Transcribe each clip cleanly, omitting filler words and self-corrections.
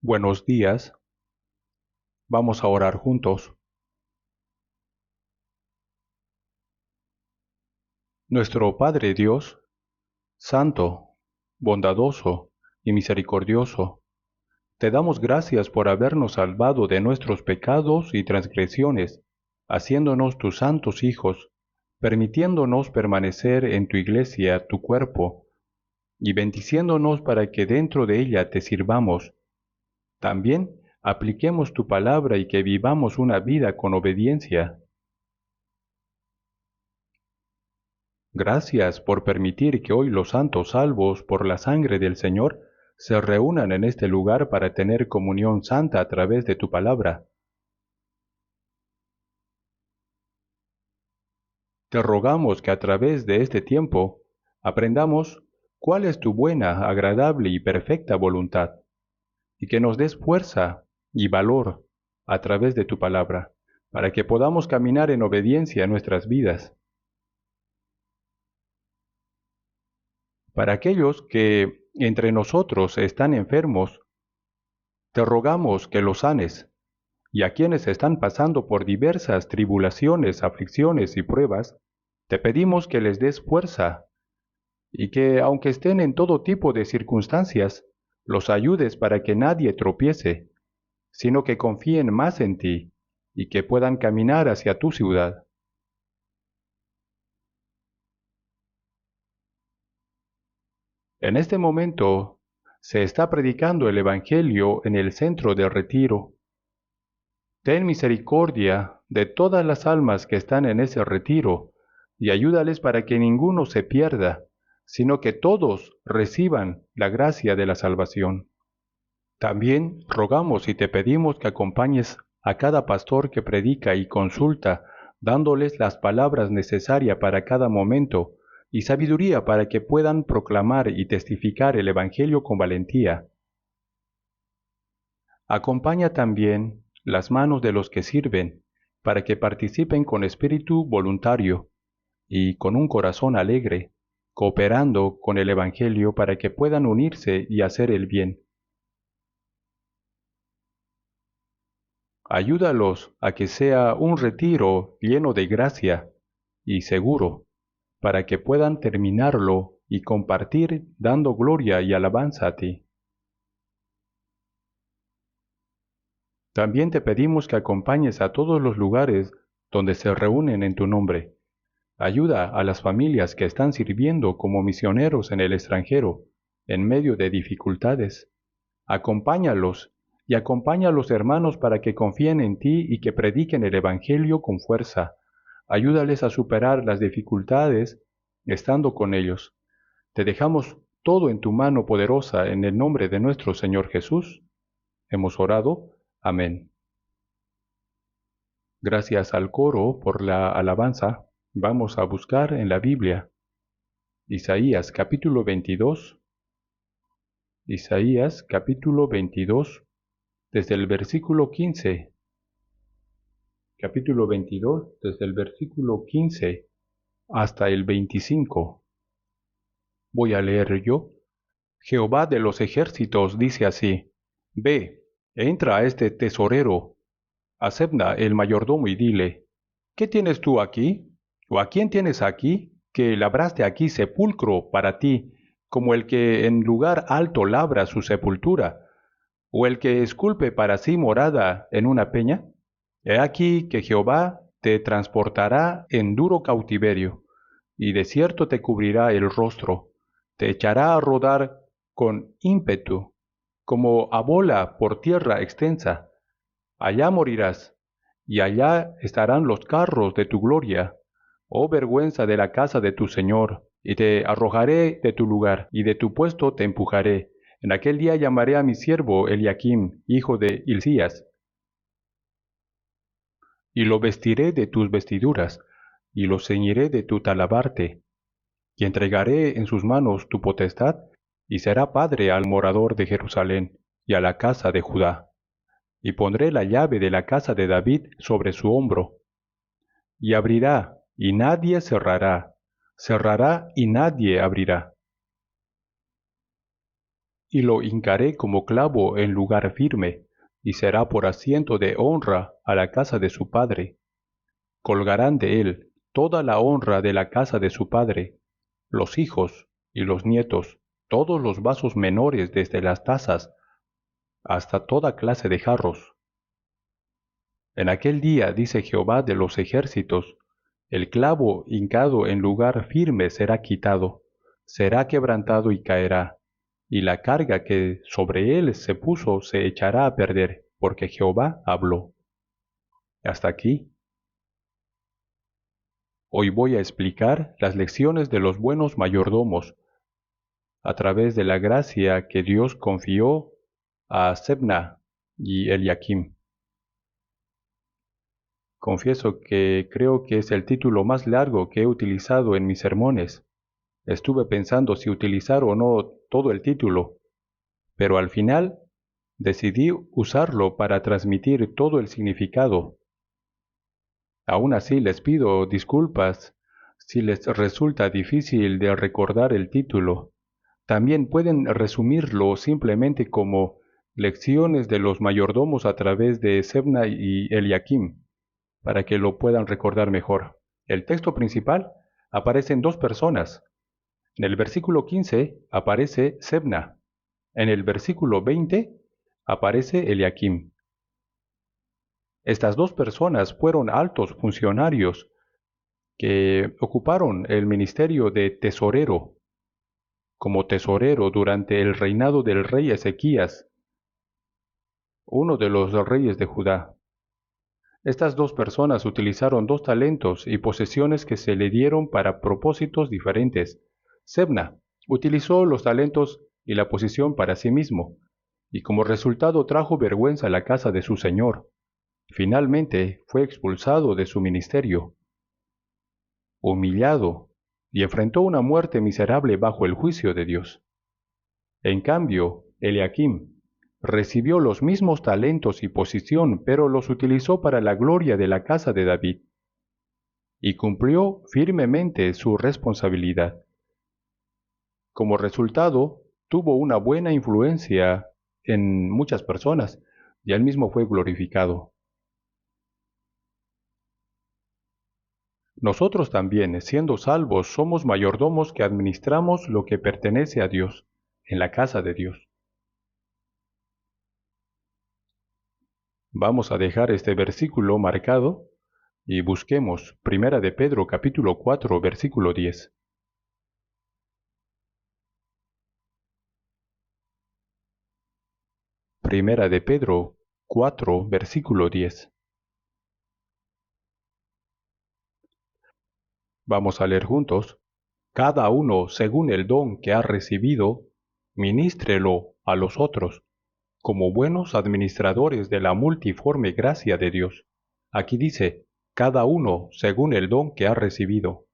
Buenos días, vamos a orar juntos. Nuestro Padre Dios, Santo, bondadoso y misericordioso, te damos gracias por habernos salvado de nuestros pecados y transgresiones, haciéndonos tus santos hijos, permitiéndonos permanecer en tu iglesia, tu cuerpo, y bendiciéndonos para que dentro de ella te sirvamos. También apliquemos tu palabra y que vivamos una vida con obediencia. Gracias por permitir que hoy los santos salvos por la sangre del Señor se reúnan en este lugar para tener comunión santa a través de tu palabra. Te rogamos que a través de este tiempo aprendamos cuál es tu buena, agradable y perfecta voluntad, y que nos des fuerza y valor a través de tu palabra, para que podamos caminar en obediencia en nuestras vidas. Para aquellos que entre nosotros están enfermos, te rogamos que los sanes, y a quienes están pasando por diversas tribulaciones, aflicciones y pruebas, te pedimos que les des fuerza y que, aunque estén en todo tipo de circunstancias, los ayudes para que nadie tropiece, sino que confíen más en ti y que puedan caminar hacia tu ciudad. En este momento se está predicando el Evangelio en el centro del retiro. Ten misericordia de todas las almas que están en ese retiro y ayúdales para que ninguno se pierda, sino que todos reciban la gracia de la salvación. También rogamos y te pedimos que acompañes a cada pastor que predica y consulta, dándoles las palabras necesarias para cada momento y sabiduría para que puedan proclamar y testificar el Evangelio con valentía. Acompaña también las manos de los que sirven, para que participen con espíritu voluntario y con un corazón alegre, cooperando con el Evangelio para que puedan unirse y hacer el bien. Ayúdalos a que sea un retiro lleno de gracia y seguro, para que puedan terminarlo y compartir dando gloria y alabanza a ti. También te pedimos que acompañes a todos los lugares donde se reúnen en tu nombre. Ayuda a las familias que están sirviendo como misioneros en el extranjero, en medio de dificultades. Acompáñalos y acompaña a los hermanos para que confíen en ti y que prediquen el Evangelio con fuerza. Ayúdales a superar las dificultades estando con ellos. Te dejamos todo en tu mano poderosa en el nombre de nuestro Señor Jesús. Hemos orado. Amén. Gracias al coro por la alabanza. Vamos a buscar en la Biblia Isaías capítulo 22. Isaías capítulo 22, desde el versículo 15. Capítulo 22, desde el versículo 15 hasta el 25. Voy a leer yo. Jehová de los ejércitos dice así: Ve, entra a este tesorero, a Sebna el mayordomo, y dile: ¿Qué tienes tú aquí? ¿O a quién tienes aquí, que labraste aquí sepulcro para ti, como el que en lugar alto labra su sepultura, o el que esculpe para sí morada en una peña? He aquí que Jehová te transportará en duro cautiverio, y de cierto te cubrirá el rostro, te echará a rodar con ímpetu, como a bola por tierra extensa. Allá morirás, y allá estarán los carros de tu gloria, oh vergüenza de la casa de tu Señor, y te arrojaré de tu lugar, y de tu puesto te empujaré. En aquel día llamaré a mi siervo Eliaquim, hijo de Hilcías, y lo vestiré de tus vestiduras, y lo ceñiré de tu talabarte, y entregaré en sus manos tu potestad, y será padre al morador de Jerusalén, y a la casa de Judá. Y pondré la llave de la casa de David sobre su hombro, y abrirá, y nadie cerrará, cerrará, y nadie abrirá. y lo hincaré como clavo en lugar firme, y será por asiento de honra a la casa de su padre. Colgarán de él toda la honra de la casa de su padre, los hijos y los nietos, todos los vasos menores desde las tazas hasta toda clase de jarros. En aquel día, dice Jehová de los ejércitos, el clavo hincado en lugar firme será quitado, será quebrantado y caerá, y la carga que sobre él se puso se echará a perder, porque Jehová habló. Hasta aquí. Hoy voy a explicar las lecciones de los buenos mayordomos a través de la gracia que Dios confió a Sebna y Eliakim. Confieso que creo que es el título más largo que he utilizado en mis sermones. Estuve pensando si utilizar o no todo el título, pero al final decidí usarlo para transmitir todo el significado. Aún así les pido disculpas si les resulta difícil de recordar el título. También pueden resumirlo simplemente como lecciones de los mayordomos a través de Sebna y Eliakim, para que lo puedan recordar mejor. El texto principal aparece en dos personas. En el versículo 15 aparece Sebna. En el versículo 20 aparece Eliakim. Estas dos personas fueron altos funcionarios que ocuparon el ministerio de tesorero. Como tesorero durante el reinado del rey Ezequías, uno de los reyes de Judá. Estas dos personas utilizaron dos talentos y posesiones que se le dieron para propósitos diferentes. Sebna utilizó los talentos y la posición para sí mismo, y como resultado trajo vergüenza a la casa de su señor. Finalmente fue expulsado de su ministerio, humillado, y enfrentó una muerte miserable bajo el juicio de Dios. En cambio, Eliakim recibió los mismos talentos y posición, pero los utilizó para la gloria de la casa de David, y cumplió firmemente su responsabilidad. Como resultado, tuvo una buena influencia en muchas personas, y él mismo fue glorificado. Nosotros también, siendo salvos, somos mayordomos que administramos lo que pertenece a Dios, en la casa de Dios. Vamos a dejar este versículo marcado y busquemos 1 de Pedro capítulo 4 versículo 10. Primera de Pedro 4 versículo 10. Vamos a leer juntos. Cada uno según el don que ha recibido, ministrelo a los otros, como buenos administradores de la multiforme gracia de Dios. Aquí dice, cada uno según el don que ha recibido.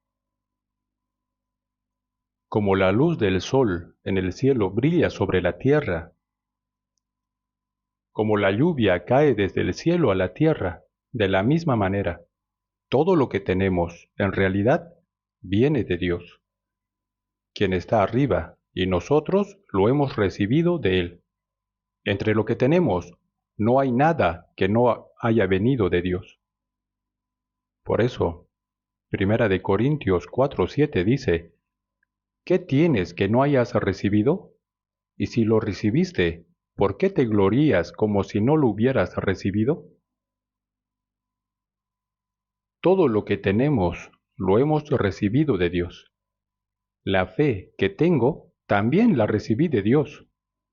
Como la luz del sol en el cielo brilla sobre la tierra, como la lluvia cae desde el cielo a la tierra, de la misma manera, todo lo que tenemos, en realidad, viene de Dios, quien está arriba, y nosotros lo hemos recibido de Él. Entre lo que tenemos, no hay nada que no haya venido de Dios. Por eso, 1 de Corintios 4:7 dice, ¿qué tienes que no hayas recibido? Y si lo recibiste, ¿por qué te glorías como si no lo hubieras recibido? Todo lo que tenemos lo hemos recibido de Dios. La fe que tengo también la recibí de Dios.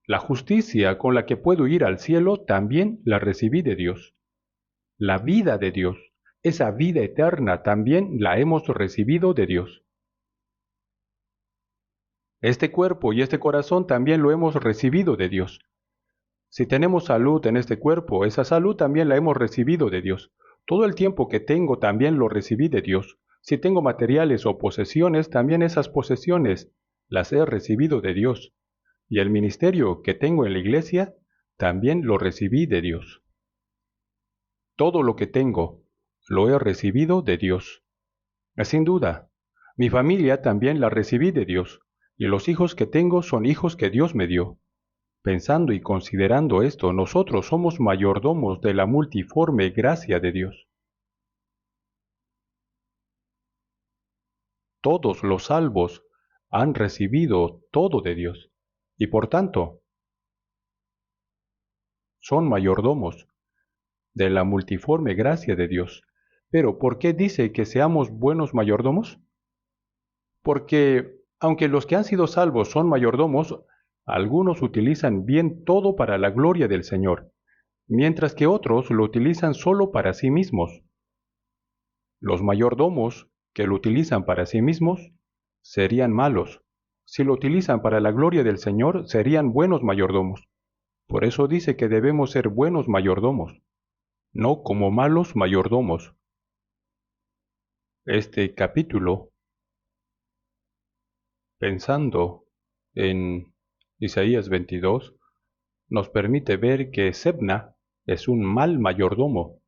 La justicia con la que puedo ir al cielo también la recibí de Dios. La vida de Dios, esa vida eterna también la hemos recibido de Dios. Este cuerpo y este corazón también lo hemos recibido de Dios. Si tenemos salud en este cuerpo, esa salud también la hemos recibido de Dios. Todo el tiempo que tengo también lo recibí de Dios. Si tengo materiales o posesiones, también esas posesiones las he recibido de Dios. Y el ministerio que tengo en la iglesia, también lo recibí de Dios. Todo lo que tengo, lo he recibido de Dios. Sin duda, mi familia también la recibí de Dios, y los hijos que tengo son hijos que Dios me dio. Pensando y considerando esto, nosotros somos mayordomos de la multiforme gracia de Dios. Todos los salvos han recibido todo de Dios, y por tanto, son mayordomos de la multiforme gracia de Dios. Pero, ¿por qué dice que seamos buenos mayordomos? Porque, aunque los que han sido salvos son mayordomos, algunos utilizan bien todo para la gloria del Señor, mientras que otros lo utilizan solo para sí mismos. Los mayordomos que lo utilizan para sí mismos serían malos. Si lo utilizan para la gloria del Señor, serían buenos mayordomos. Por eso dice que debemos ser buenos mayordomos, no como malos mayordomos. Este capítulo, pensando en Isaías 22, nos permite ver que Sebna es un mal mayordomo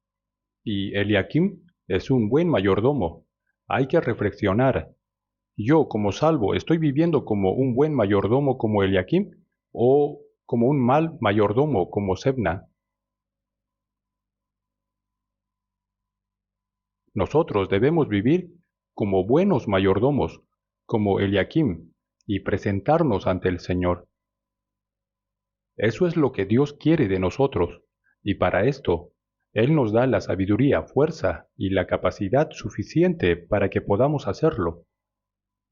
y Eliakim es un buen mayordomo. Hay que reflexionar. ¿Yo como salvo estoy viviendo como un buen mayordomo como Eliakim o como un mal mayordomo como Sebna? Nosotros debemos vivir como buenos mayordomos, como Eliakim, y presentarnos ante el Señor. Eso es lo que Dios quiere de nosotros, y para esto, Él nos da la sabiduría, fuerza y la capacidad suficiente para que podamos hacerlo.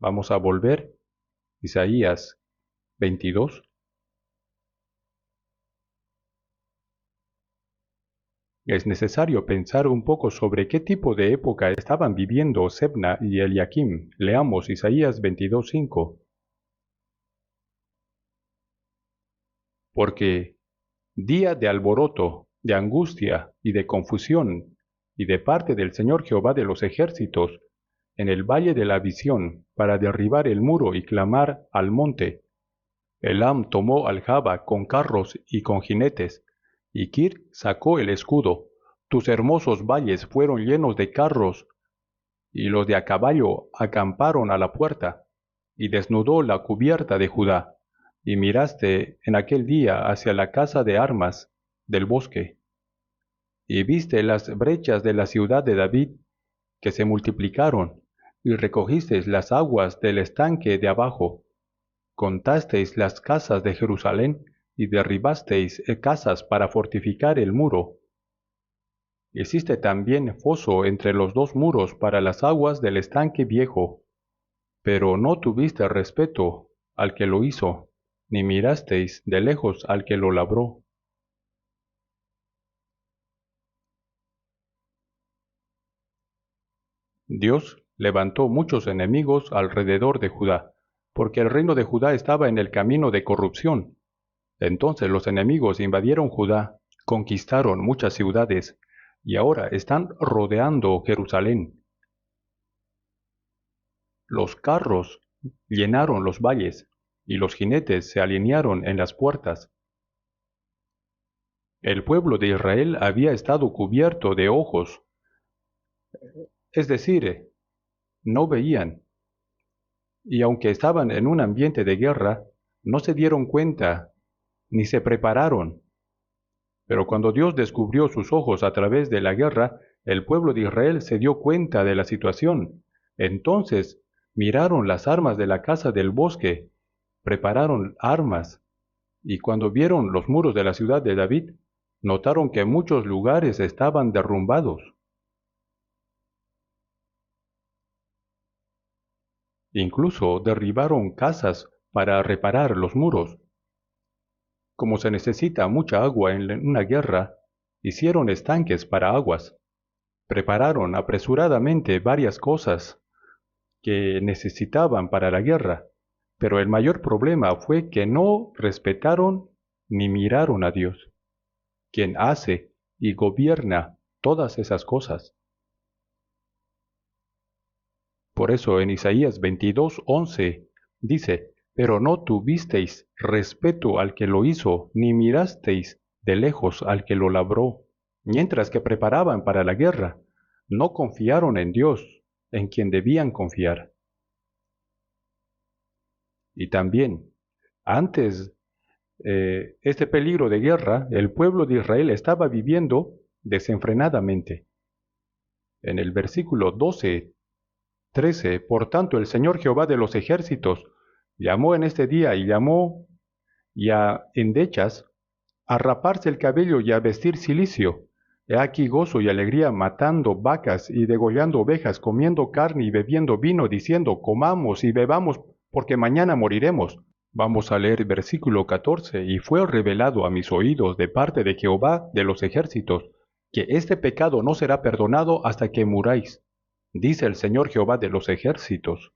Vamos a volver, Isaías 22. Es necesario pensar un poco sobre qué tipo de época estaban viviendo Sebna y Eliakim. Leamos Isaías 22:5. Porque día de alboroto, de angustia y de confusión, y de parte del Señor Jehová de los ejércitos, en el valle de la visión, para derribar el muro y clamar al monte. Elam tomó aljaba con carros y con jinetes, y Kir sacó el escudo. Tus hermosos valles fueron llenos de carros, y los de a caballo acamparon a la puerta, y desnudó la cubierta de Judá, y miraste en aquel día hacia la casa de armas del bosque, y viste las brechas de la ciudad de David, que se multiplicaron, y recogisteis las aguas del estanque de abajo, contasteis las casas de Jerusalén, y derribasteis casas para fortificar el muro. Hiciste también foso entre los dos muros para las aguas del estanque viejo, pero no tuviste respeto al que lo hizo, ni mirasteis de lejos al que lo labró. Dios levantó muchos enemigos alrededor de Judá, porque el reino de Judá estaba en el camino de corrupción. Entonces los enemigos invadieron Judá, conquistaron muchas ciudades, y ahora están rodeando Jerusalén. Los carros llenaron los valles, y los jinetes se alinearon en las puertas. El pueblo de Israel había estado cubierto de ojos, es decir, no veían, y aunque estaban en un ambiente de guerra, no se dieron cuenta ni se prepararon. Pero cuando Dios descubrió sus ojos a través de la guerra, el pueblo de Israel se dio cuenta de la situación. Entonces miraron las armas de la casa del bosque, prepararon armas, y cuando vieron los muros de la ciudad de David, notaron que muchos lugares estaban derrumbados. Incluso derribaron casas para reparar los muros. Como se necesita mucha agua en una guerra, hicieron estanques para aguas. Prepararon apresuradamente varias cosas que necesitaban para la guerra, pero el mayor problema fue que no respetaron ni miraron a Dios, quien hace y gobierna todas esas cosas. Por eso en Isaías 22:11 dice, pero no tuvisteis respeto al que lo hizo, ni mirasteis de lejos al que lo labró. Mientras que preparaban para la guerra, no confiaron en Dios, en quien debían confiar. Y también, antes este peligro de guerra, el pueblo de Israel estaba viviendo desenfrenadamente. En el versículo 12, 13, por tanto el Señor Jehová de los ejércitos llamó en este día y llamó y a endechas a raparse el cabello y a vestir cilicio. He aquí gozo y alegría matando vacas y degollando ovejas, comiendo carne y bebiendo vino, diciendo, comamos y bebamos, porque mañana moriremos. Vamos a leer versículo 14. Y fue revelado a mis oídos de parte de Jehová de los ejércitos, que este pecado no será perdonado hasta que muráis, dice el Señor Jehová de los ejércitos.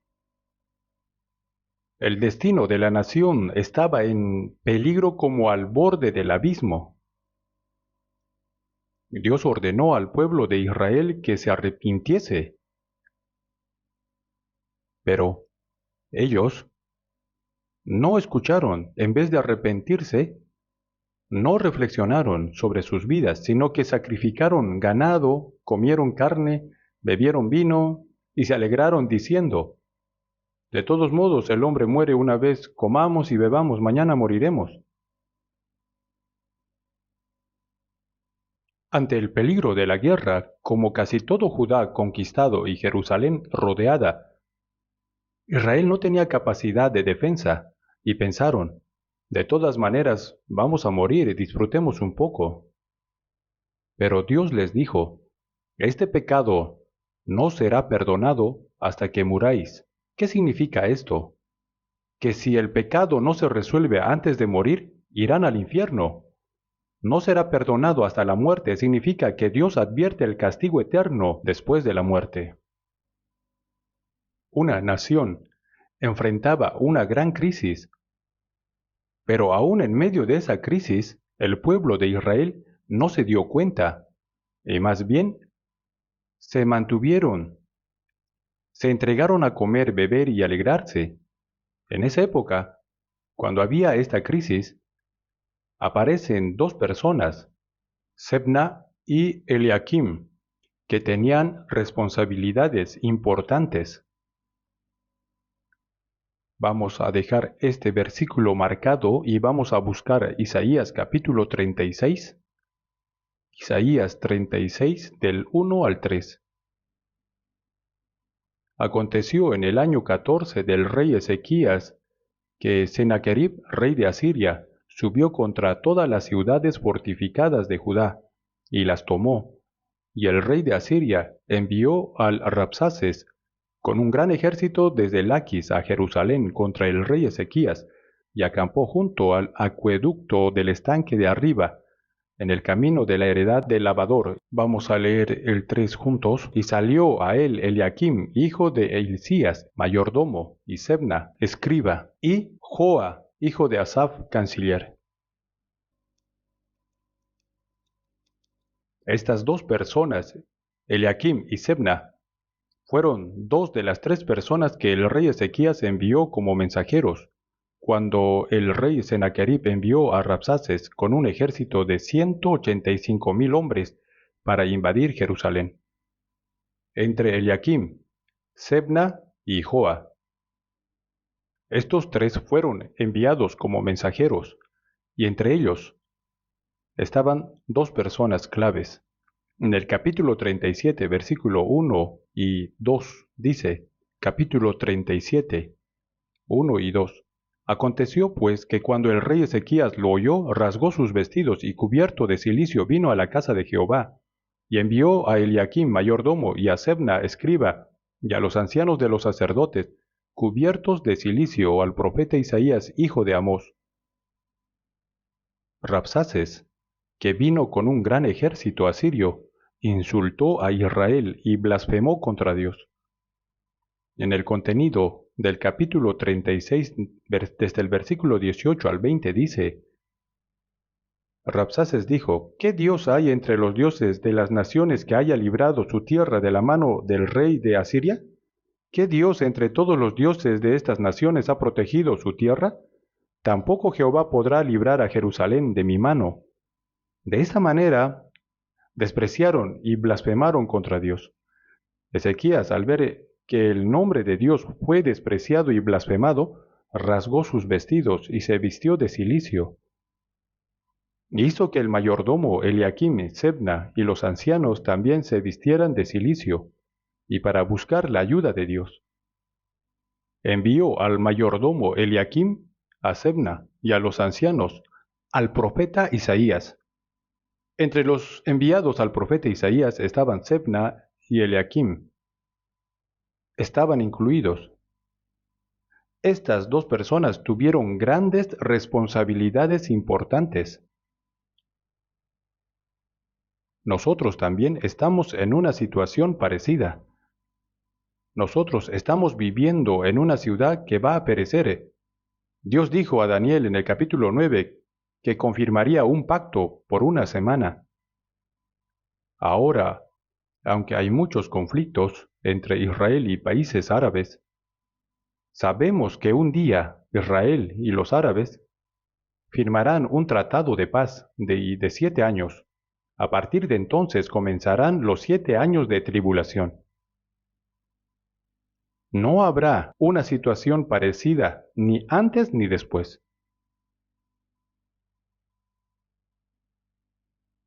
El destino de la nación estaba en peligro como al borde del abismo. Dios ordenó al pueblo de Israel que se arrepintiese, pero ellos no escucharon. En vez de arrepentirse, no reflexionaron sobre sus vidas, sino que sacrificaron ganado, comieron carne, bebieron vino y se alegraron diciendo, de todos modos el hombre muere una vez, comamos y bebamos, mañana moriremos. Ante el peligro de la guerra, como casi todo Judá conquistado y Jerusalén rodeada, Israel no tenía capacidad de defensa, y pensaron, de todas maneras, vamos a morir, disfrutemos un poco. Pero Dios les dijo, este pecado no será perdonado hasta que muráis. ¿Qué significa esto? Que si el pecado no se resuelve antes de morir, irán al infierno. No será perdonado hasta la muerte significa que Dios advierte el castigo eterno después de la muerte. Una nación enfrentaba una gran crisis, pero aún en medio de esa crisis, el pueblo de Israel no se dio cuenta, y más bien se mantuvieron, se entregaron a comer, beber y alegrarse. En esa época, cuando había esta crisis, aparecen dos personas, Sebna y Eliakim, que tenían responsabilidades importantes. Vamos a dejar este versículo marcado y vamos a buscar Isaías capítulo 36. Isaías 36 del 1 al 3. Aconteció en el año 14 del rey Ezequías que Sennacherib, rey de Asiria, subió contra todas las ciudades fortificadas de Judá, y las tomó. Y el rey de Asiria envió al Rabsaces con un gran ejército desde Laquis a Jerusalén contra el rey Ezequías, y acampó junto al acueducto del estanque de arriba, en el camino de la heredad del lavador. Vamos a leer el 3 juntos. Y salió a él Eliakim, hijo de Hilcías, mayordomo, y Sebna, escriba, y Joa, hijo de Asaf, canciller. Estas dos personas, Eliakim y Sebna, fueron dos de las tres personas que el rey Ezequías envió como mensajeros, cuando el rey Sennacherib envió a Rabsaces con un ejército de 185,000 hombres para invadir Jerusalén. Entre Eliakim, Sebna y Joa. Estos tres fueron enviados como mensajeros, y entre ellos estaban dos personas claves. En el capítulo 37, versículo 1 y 2, dice, capítulo 37, 1 y 2. Aconteció pues que cuando el rey Ezequías lo oyó, rasgó sus vestidos y cubierto de cilicio vino a la casa de Jehová, y envió a Eliakim mayordomo y a Sebna escriba, y a los ancianos de los sacerdotes, cubiertos de cilicio al profeta Isaías hijo de Amós. Rabsaces, que vino con un gran ejército asirio, insultó a Israel y blasfemó contra Dios. En el contenido del capítulo 36, desde el versículo 18 al 20 dice, Rabsaces dijo, ¿qué Dios hay entre los dioses de las naciones que haya librado su tierra de la mano del rey de Asiria? ¿Qué Dios entre todos los dioses de estas naciones ha protegido su tierra? Tampoco Jehová podrá librar a Jerusalén de mi mano. De esta manera despreciaron y blasfemaron contra Dios. Ezequías, al ver que el nombre de Dios fue despreciado y blasfemado, rasgó sus vestidos y se vistió de cilicio. Hizo que el mayordomo Eliaquim, Sebna y los ancianos también se vistieran de cilicio, y para buscar la ayuda de Dios. Envió al mayordomo Eliaquim, a Sebna y a los ancianos, al profeta Isaías. Entre los enviados al profeta Isaías estaban Sebna y Eliaquim. Estaban incluidos. Estas dos personas tuvieron grandes responsabilidades importantes. Nosotros también estamos en una situación parecida. Nosotros estamos viviendo en una ciudad que va a perecer. Dios dijo a Daniel en el capítulo 9 que confirmaría un pacto por una semana. Ahora, aunque hay muchos conflictos entre Israel y países árabes, sabemos que un día Israel y los árabes firmarán un tratado de paz de 7 años. A partir de entonces comenzarán los 7 años de tribulación. No habrá una situación parecida ni antes ni después.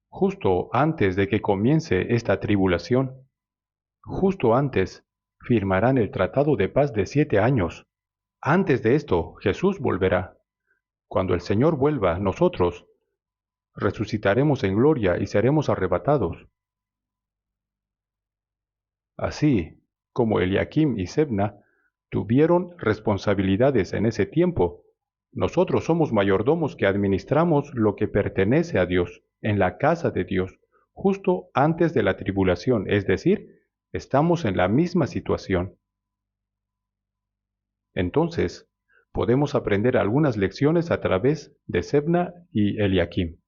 Justo antes de que comience esta tribulación, justo antes, firmarán el tratado de paz de 7 años. Antes de esto, Jesús volverá. Cuando el Señor vuelva, nosotros resucitaremos en gloria y seremos arrebatados. Así como Eliaquim y Sebna tuvieron responsabilidades en ese tiempo, nosotros somos mayordomos que administramos lo que pertenece a Dios, en la casa de Dios, justo antes de la tribulación, es decir, estamos en la misma situación. Entonces, podemos aprender algunas lecciones a través de Sebna y Eliaquim.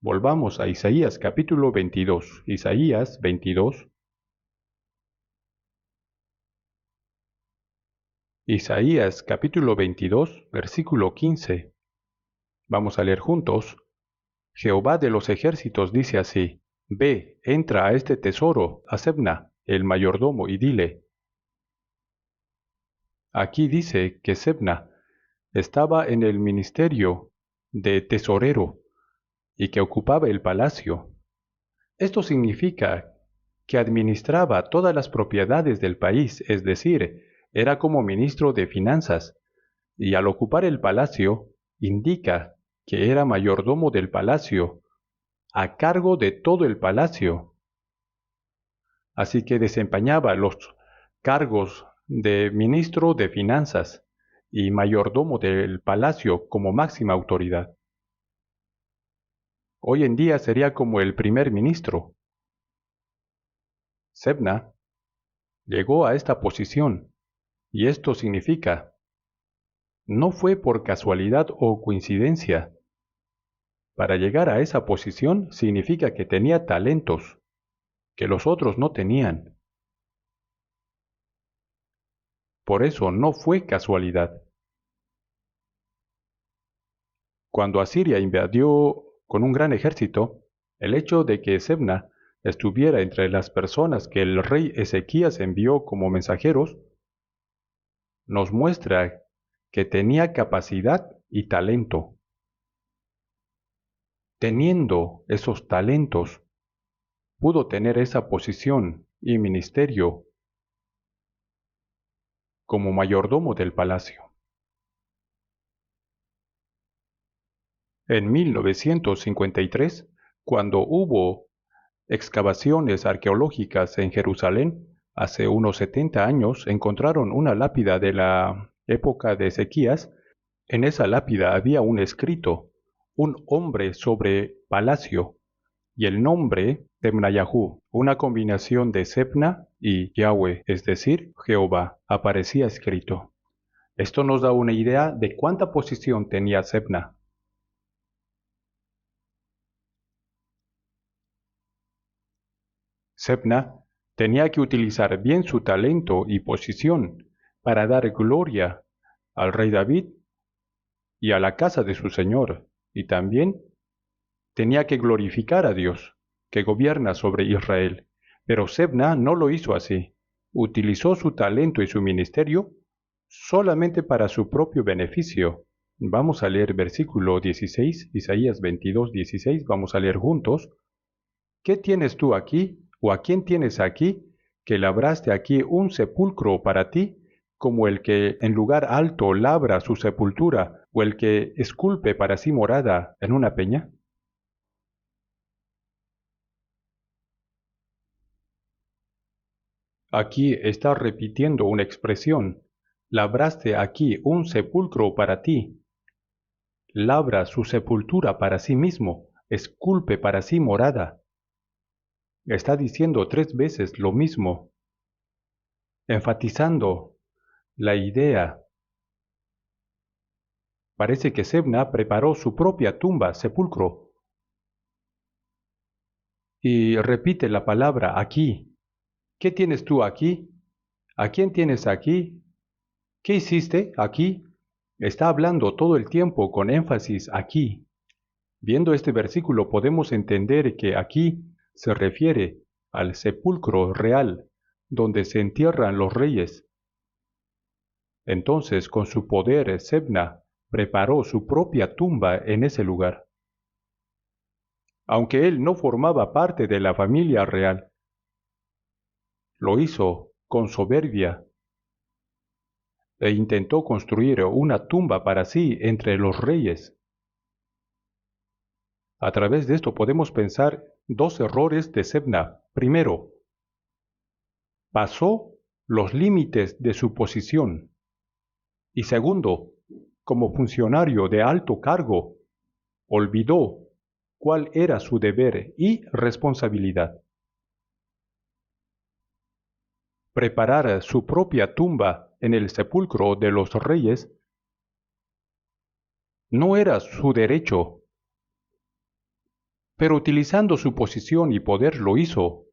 Volvamos a Isaías capítulo 22. Isaías 22. Isaías capítulo 22, versículo 15. Vamos a leer juntos. Jehová de los ejércitos dice así: Ve, entra a este tesoro, a Sebna, el mayordomo, y dile. Aquí dice que Sebna estaba en el ministerio de tesorero y que ocupaba el palacio. Esto significa que administraba todas las propiedades del país, es decir, era como ministro de finanzas, y al ocupar el palacio, indica que era mayordomo del palacio, a cargo de todo el palacio. Así que desempeñaba los cargos de ministro de finanzas y mayordomo del palacio como máxima autoridad. Hoy en día sería como el primer ministro. Sebna llegó a esta posición, y esto significa, no fue por casualidad o coincidencia. Para llegar a esa posición significa que tenía talentos que los otros no tenían. Por eso no fue casualidad. Cuando Asiria invadió con un gran ejército, el hecho de que Sebna estuviera entre las personas que el rey Ezequías envió como mensajeros, nos muestra que tenía capacidad y talento. Teniendo esos talentos, pudo tener esa posición y ministerio como mayordomo del palacio. En 1953, cuando hubo excavaciones arqueológicas en Jerusalén, hace unos 70 años, encontraron una lápida de la época de Ezequías. En esa lápida había un escrito, un hombre sobre palacio, y el nombre Sebnayahu, una combinación de Sebna y Yahweh, es decir, Jehová, aparecía escrito. Esto nos da una idea de cuánta posición tenía Sebna. Sebna tenía que utilizar bien su talento y posición para dar gloria al rey David y a la casa de su señor, y también tenía que glorificar a Dios, que gobierna sobre Israel. Pero Sebna no lo hizo así. Utilizó su talento y su ministerio solamente para su propio beneficio, Vamos a leer versículo 16, Isaías 22, 16, vamos a leer juntos. ¿Qué tienes tú aquí, o a quién tienes aquí, que labraste aquí un sepulcro para ti, como el que en lugar alto labra su sepultura, o el que esculpe para sí morada en una peña? Aquí está repitiendo una expresión. Labraste aquí un sepulcro para ti. Labra su sepultura para sí mismo, esculpe para sí morada. Está diciendo 3 veces lo mismo, enfatizando la idea. Parece que Sebna preparó su propia tumba, sepulcro, y repite la palabra aquí. ¿Qué tienes tú aquí? ¿A quién tienes aquí? ¿Qué hiciste aquí? Está hablando todo el tiempo con énfasis aquí. Viendo este versículo podemos entender que aquí se refiere al sepulcro real, donde se entierran los reyes. Entonces, con su poder, Sebna preparó su propia tumba en ese lugar. Aunque él no formaba parte de la familia real, lo hizo con soberbia e intentó construir una tumba para sí entre los reyes. A través de esto podemos pensar 2 errores de Sebna. Primero, pasó los límites de su posición. Y segundo, como funcionario de alto cargo, olvidó cuál era su deber y responsabilidad. Preparar su propia tumba en el sepulcro de los reyes no era su derecho, pero utilizando su posición y poder lo hizo.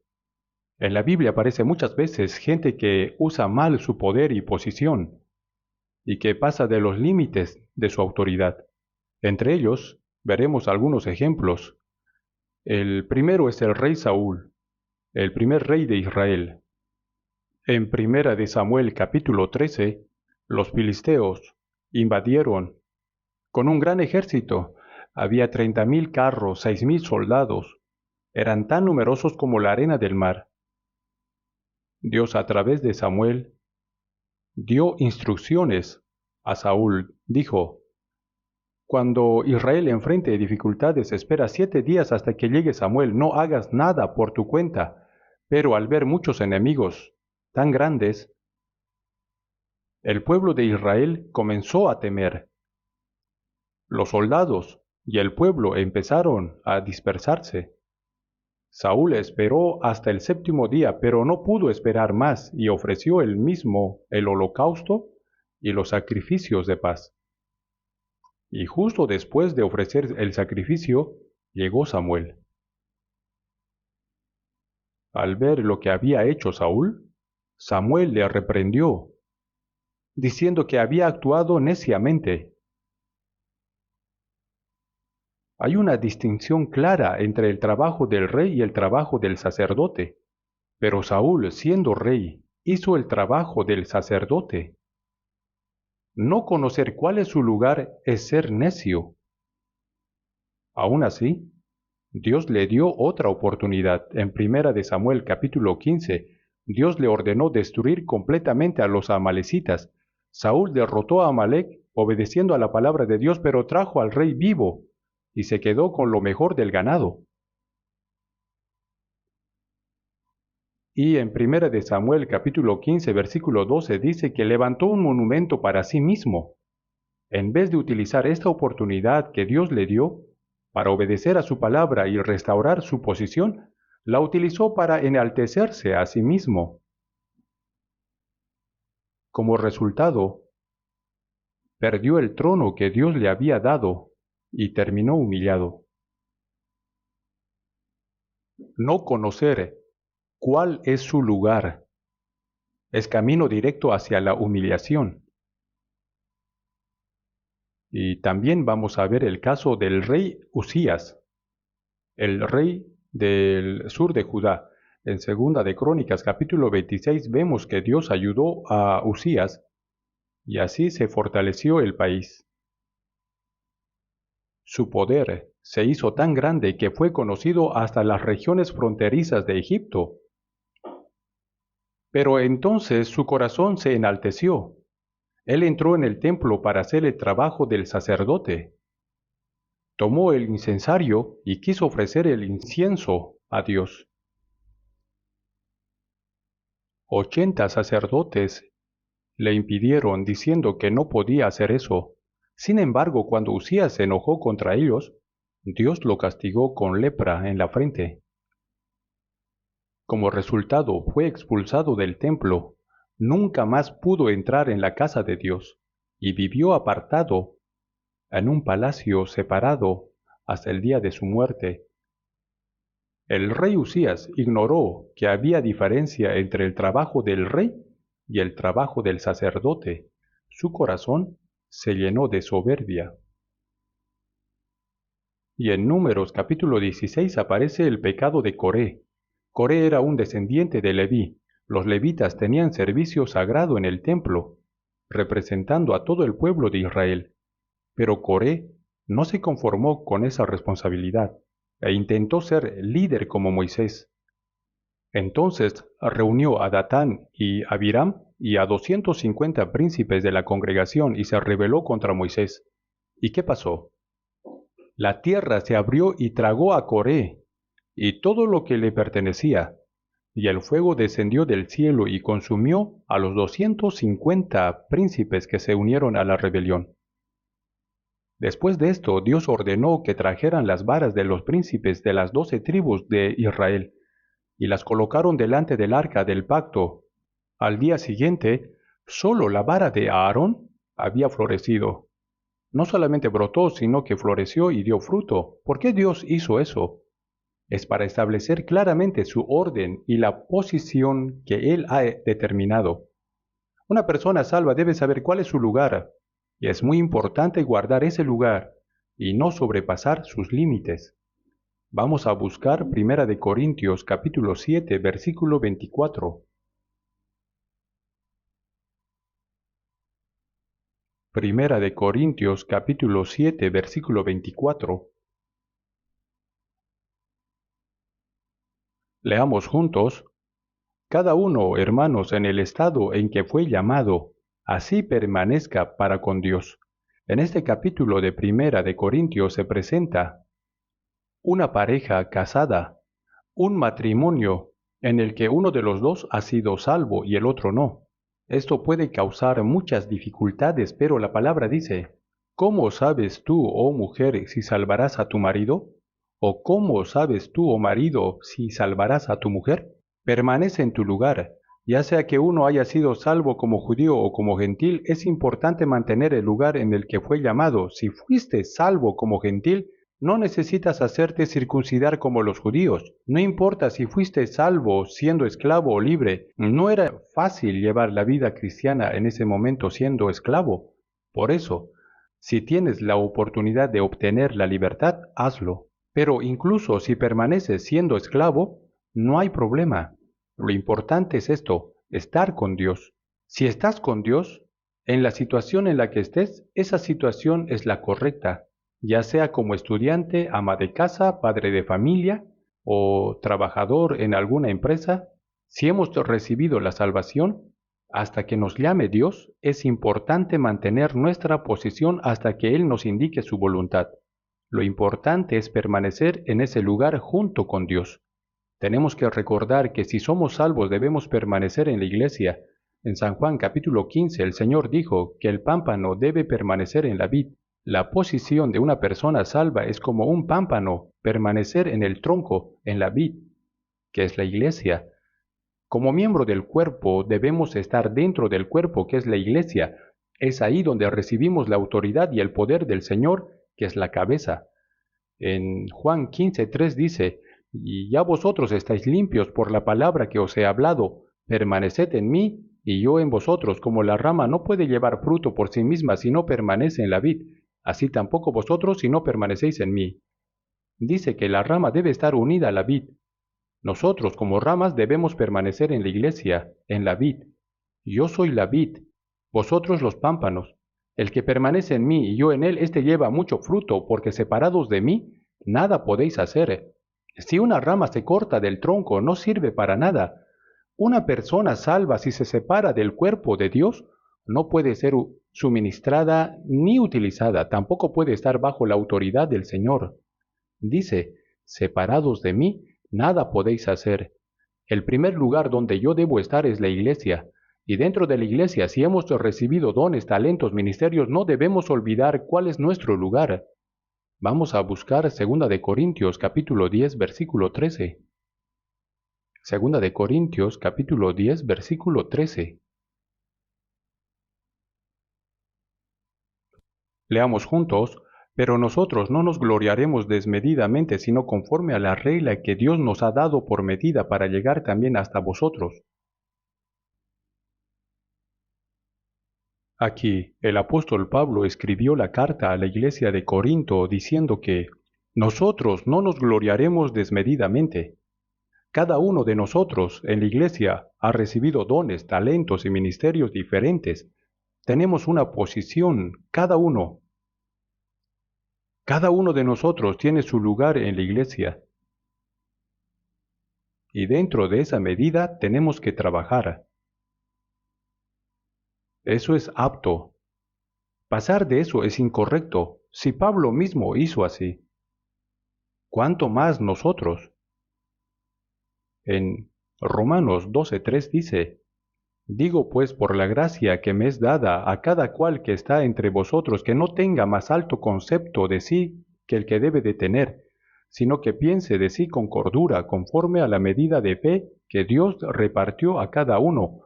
En la Biblia aparece muchas veces gente que usa mal su poder y posición y que pasa de los límites de su autoridad. Entre ellos veremos algunos ejemplos. El primero es el rey Saúl, el primer rey de Israel. En Primera de Samuel capítulo 13, los filisteos invadieron con un gran ejército. Había 30,000 carros, 6,000 soldados. Eran tan numerosos como la arena del mar. Dios a través de Samuel dio instrucciones a Saúl. Dijo, cuando Israel enfrente dificultades, espera 7 días hasta que llegue Samuel. No hagas nada por tu cuenta. Pero al ver muchos enemigos tan grandes, el pueblo de Israel comenzó a temer. Los soldados y el pueblo empezaron a dispersarse. Saúl esperó hasta el 7.º día, pero no pudo esperar más y ofreció él mismo el holocausto y los sacrificios de paz. Y justo después de ofrecer el sacrificio, llegó Samuel. Al ver lo que había hecho Saúl, Samuel le reprendió, diciendo que había actuado neciamente. Hay una distinción clara entre el trabajo del rey y el trabajo del sacerdote, pero Saúl, siendo rey, hizo el trabajo del sacerdote. No conocer cuál es su lugar es ser necio. Aún así, Dios le dio otra oportunidad. En Primera de Samuel capítulo 15, Dios le ordenó destruir completamente a los amalecitas. Saúl derrotó a Amalec obedeciendo a la palabra de Dios, pero trajo al rey vivo y se quedó con lo mejor del ganado. Y en Primera de Samuel capítulo 15 versículo 12 dice que levantó un monumento para sí mismo. En vez de utilizar esta oportunidad que Dios le dio para obedecer a su palabra y restaurar su posición, la utilizó para enaltecerse a sí mismo. Como resultado, perdió el trono que Dios le había dado y terminó humillado. No conocer cuál es su lugar es camino directo hacia la humillación. Y también vamos a ver el caso del rey Usías, el rey del sur de Judá. En Segunda de Crónicas capítulo 26 vemos que Dios ayudó a Usías y así se fortaleció el país. Su poder se hizo tan grande que fue conocido hasta las regiones fronterizas de Egipto. Pero entonces su corazón se enalteció. Él entró en el templo para hacer el trabajo del sacerdote. Tomó el incensario y quiso ofrecer el incienso a Dios. 80 sacerdotes le impidieron diciendo que no podía hacer eso. Sin embargo, cuando Uzías se enojó contra ellos, Dios lo castigó con lepra en la frente. Como resultado, fue expulsado del templo. Nunca más pudo entrar en la casa de Dios y vivió apartado en un palacio separado hasta el día de su muerte. El rey Uzías ignoró que había diferencia entre el trabajo del rey y el trabajo del sacerdote. Su corazón se llenó de soberbia. Y en Números capítulo 16 aparece el pecado de Coré. Coré era un descendiente de Leví. Los levitas tenían servicio sagrado en el templo, representando a todo el pueblo de Israel. Pero Coré no se conformó con esa responsabilidad e intentó ser líder como Moisés. Entonces reunió a Datán y Abiram y a 250 príncipes de la congregación y se rebeló contra Moisés. ¿Y qué pasó? La tierra se abrió y tragó a Coré y todo lo que le pertenecía, y el fuego descendió del cielo y consumió a los 250 príncipes que se unieron a la rebelión. Después de esto, Dios ordenó que trajeran las varas de los príncipes de las 12 tribus de Israel, y las colocaron delante del arca del pacto. Al día siguiente, solo la vara de Aarón había florecido. No solamente brotó, sino que floreció y dio fruto. ¿Por qué Dios hizo eso? Es para establecer claramente su orden y la posición que Él ha determinado. Una persona salva debe saber cuál es su lugar, y es muy importante guardar ese lugar y no sobrepasar sus límites. Vamos a buscar 1 Corintios capítulo 7, versículo 24. 1 Corintios capítulo 7, versículo 24. Leamos juntos. Cada uno, hermanos, en el estado en que fue llamado, así permanezca para con Dios. En este capítulo de 1 Corintios se presenta una pareja casada, un matrimonio en el que uno de los dos ha sido salvo y el otro no. Esto puede causar muchas dificultades, pero la palabra dice, ¿cómo sabes tú, oh mujer, si salvarás a tu marido? ¿O cómo sabes tú, oh marido, si salvarás a tu mujer? Permanece en tu lugar. Ya sea que uno haya sido salvo como judío o como gentil, es importante mantener el lugar en el que fue llamado. Si fuiste salvo como gentil, no necesitas hacerte circuncidar como los judíos. No importa si fuiste salvo siendo esclavo o libre. No era fácil llevar la vida cristiana en ese momento siendo esclavo. Por eso, si tienes la oportunidad de obtener la libertad, hazlo. Pero incluso si permaneces siendo esclavo, no hay problema. Lo importante es esto, estar con Dios. Si estás con Dios, en la situación en la que estés, esa situación es la correcta, ya sea como estudiante, ama de casa, padre de familia o trabajador en alguna empresa. Si hemos recibido la salvación, hasta que nos llame Dios, es importante mantener nuestra posición hasta que Él nos indique su voluntad. Lo importante es permanecer en ese lugar junto con Dios. Tenemos que recordar que si somos salvos debemos permanecer en la iglesia. En San Juan capítulo 15 el Señor dijo que el pámpano debe permanecer en la vid. La posición de una persona salva es como un pámpano, permanecer en el tronco, en la vid, que es la iglesia. Como miembro del cuerpo debemos estar dentro del cuerpo, que es la iglesia. Es ahí donde recibimos la autoridad y el poder del Señor, que es la cabeza. En Juan 15:3 dice, y ya vosotros estáis limpios por la palabra que os he hablado, permaneced en mí y yo en vosotros, como la rama no puede llevar fruto por sí misma si no permanece en la vid, así tampoco vosotros si no permanecéis en mí. Dice que la rama debe estar unida a la vid. Nosotros como ramas debemos permanecer en la iglesia, en la vid. Yo soy la vid, vosotros los pámpanos. El que permanece en mí y yo en él, éste lleva mucho fruto, porque separados de mí, nada podéis hacer. Si una rama se corta del tronco, no sirve para nada. Una persona salva si se separa del cuerpo de Dios, no puede ser suministrada ni utilizada, tampoco puede estar bajo la autoridad del Señor. Dice, separados de mí, nada podéis hacer. El primer lugar donde yo debo estar es la iglesia. Y dentro de la iglesia, si hemos recibido dones, talentos, ministerios, no debemos olvidar cuál es nuestro lugar. Vamos a buscar 2 capítulo 10, versículo 13. 2 capítulo 10, versículo 13. Leamos juntos, pero nosotros no nos gloriaremos desmedidamente, sino conforme a la regla que Dios nos ha dado por medida para llegar también hasta vosotros. Aquí, el apóstol Pablo escribió la carta a la iglesia de Corinto diciendo que nosotros no nos gloriaremos desmedidamente. Cada uno de nosotros en la iglesia ha recibido dones, talentos y ministerios diferentes. Tenemos una posición, cada uno. Cada uno de nosotros tiene su lugar en la iglesia. Y dentro de esa medida tenemos que trabajar. Eso es apto. Pasar de eso es incorrecto, si Pablo mismo hizo así. ¿Cuánto más nosotros? En Romanos 12:3 dice, digo pues por la gracia que me es dada a cada cual que está entre vosotros que no tenga más alto concepto de sí que el que debe de tener, sino que piense de sí con cordura conforme a la medida de fe que Dios repartió a cada uno.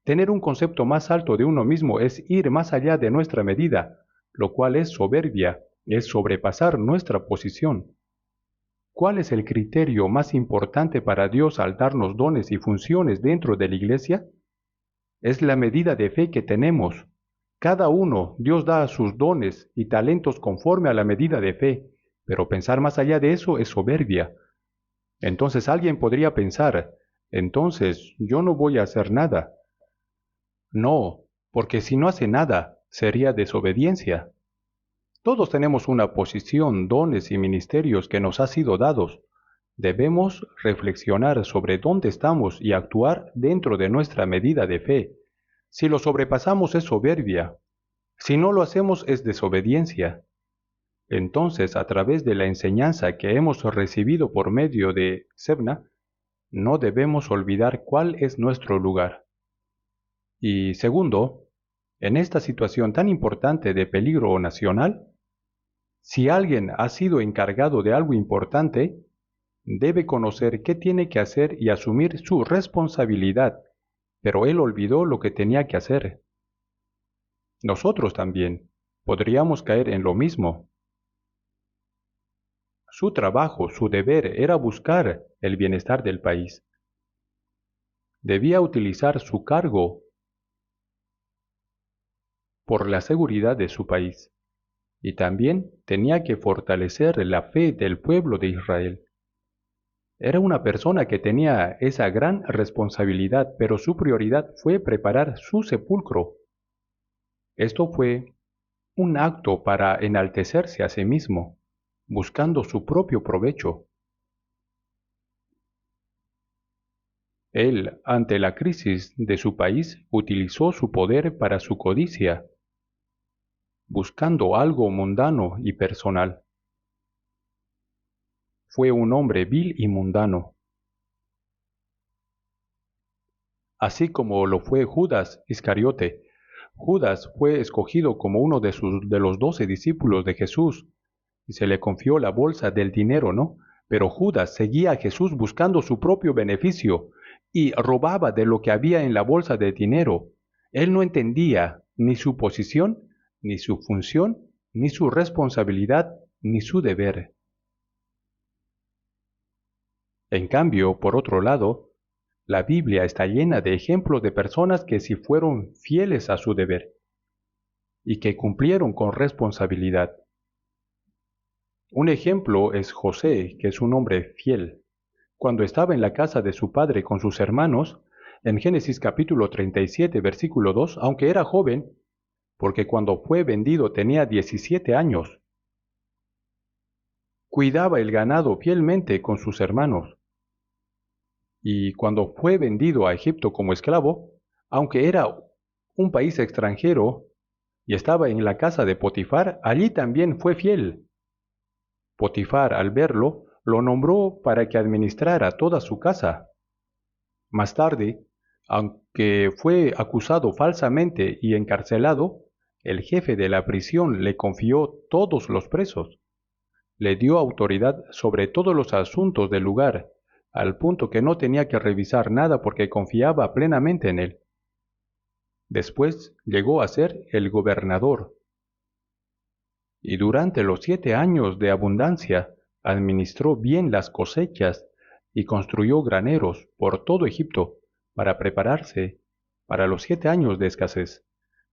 Tener un concepto más alto de uno mismo es ir más allá de nuestra medida, lo cual es soberbia, es sobrepasar nuestra posición. ¿Cuál es el criterio más importante para Dios al darnos dones y funciones dentro de la iglesia? Es la medida de fe que tenemos. Cada uno, Dios da sus dones y talentos conforme a la medida de fe, pero pensar más allá de eso es soberbia. Entonces alguien podría pensar, entonces yo no voy a hacer nada. No, porque si no hace nada, sería desobediencia. Todos tenemos una posición, dones y ministerios que nos ha sido dados. Debemos reflexionar sobre dónde estamos y actuar dentro de nuestra medida de fe. Si lo sobrepasamos es soberbia. Si no lo hacemos es desobediencia. Entonces, a través de la enseñanza que hemos recibido por medio de Sebna, no debemos olvidar cuál es nuestro lugar. Y segundo, en esta situación tan importante de peligro nacional, si alguien ha sido encargado de algo importante, debe conocer qué tiene que hacer y asumir su responsabilidad, pero él olvidó lo que tenía que hacer. Nosotros también podríamos caer en lo mismo. Su trabajo, su deber era buscar el bienestar del país. Debía utilizar su cargo por la seguridad de su país. Y también tenía que fortalecer la fe del pueblo de Israel. Era una persona que tenía esa gran responsabilidad, pero su prioridad fue preparar su sepulcro. Esto fue un acto para enaltecerse a sí mismo, buscando su propio provecho. Él, ante la crisis de su país, utilizó su poder para su codicia, buscando algo mundano y personal. Fue un hombre vil y mundano, así como lo fue Judas Iscariote. Judas fue escogido como uno de los 12 discípulos de Jesús y se le confió la bolsa del dinero, ¿no? Pero Judas seguía a Jesús buscando su propio beneficio y robaba de lo que había en la bolsa de dinero. Él no entendía ni su posición, ni su función, ni su responsabilidad, ni su deber. En cambio, por otro lado, la Biblia está llena de ejemplos de personas que sí fueron fieles a su deber y que cumplieron con responsabilidad. Un ejemplo es José, que es un hombre fiel. Cuando estaba en la casa de su padre con sus hermanos, en Génesis capítulo 37, versículo 2, aunque era joven, porque cuando fue vendido tenía 17 años. Cuidaba el ganado fielmente con sus hermanos. Y cuando fue vendido a Egipto como esclavo, aunque era un país extranjero y estaba en la casa de Potifar, allí también fue fiel. Potifar, al verlo, lo nombró para que administrara toda su casa. Más tarde, aunque fue acusado falsamente y encarcelado, el jefe de la prisión le confió todos los presos. Le dio autoridad sobre todos los asuntos del lugar, al punto que no tenía que revisar nada porque confiaba plenamente en él. Después llegó a ser el gobernador. Y durante los 7 años de abundancia, administró bien las cosechas y construyó graneros por todo Egipto para prepararse para los 7 años de escasez.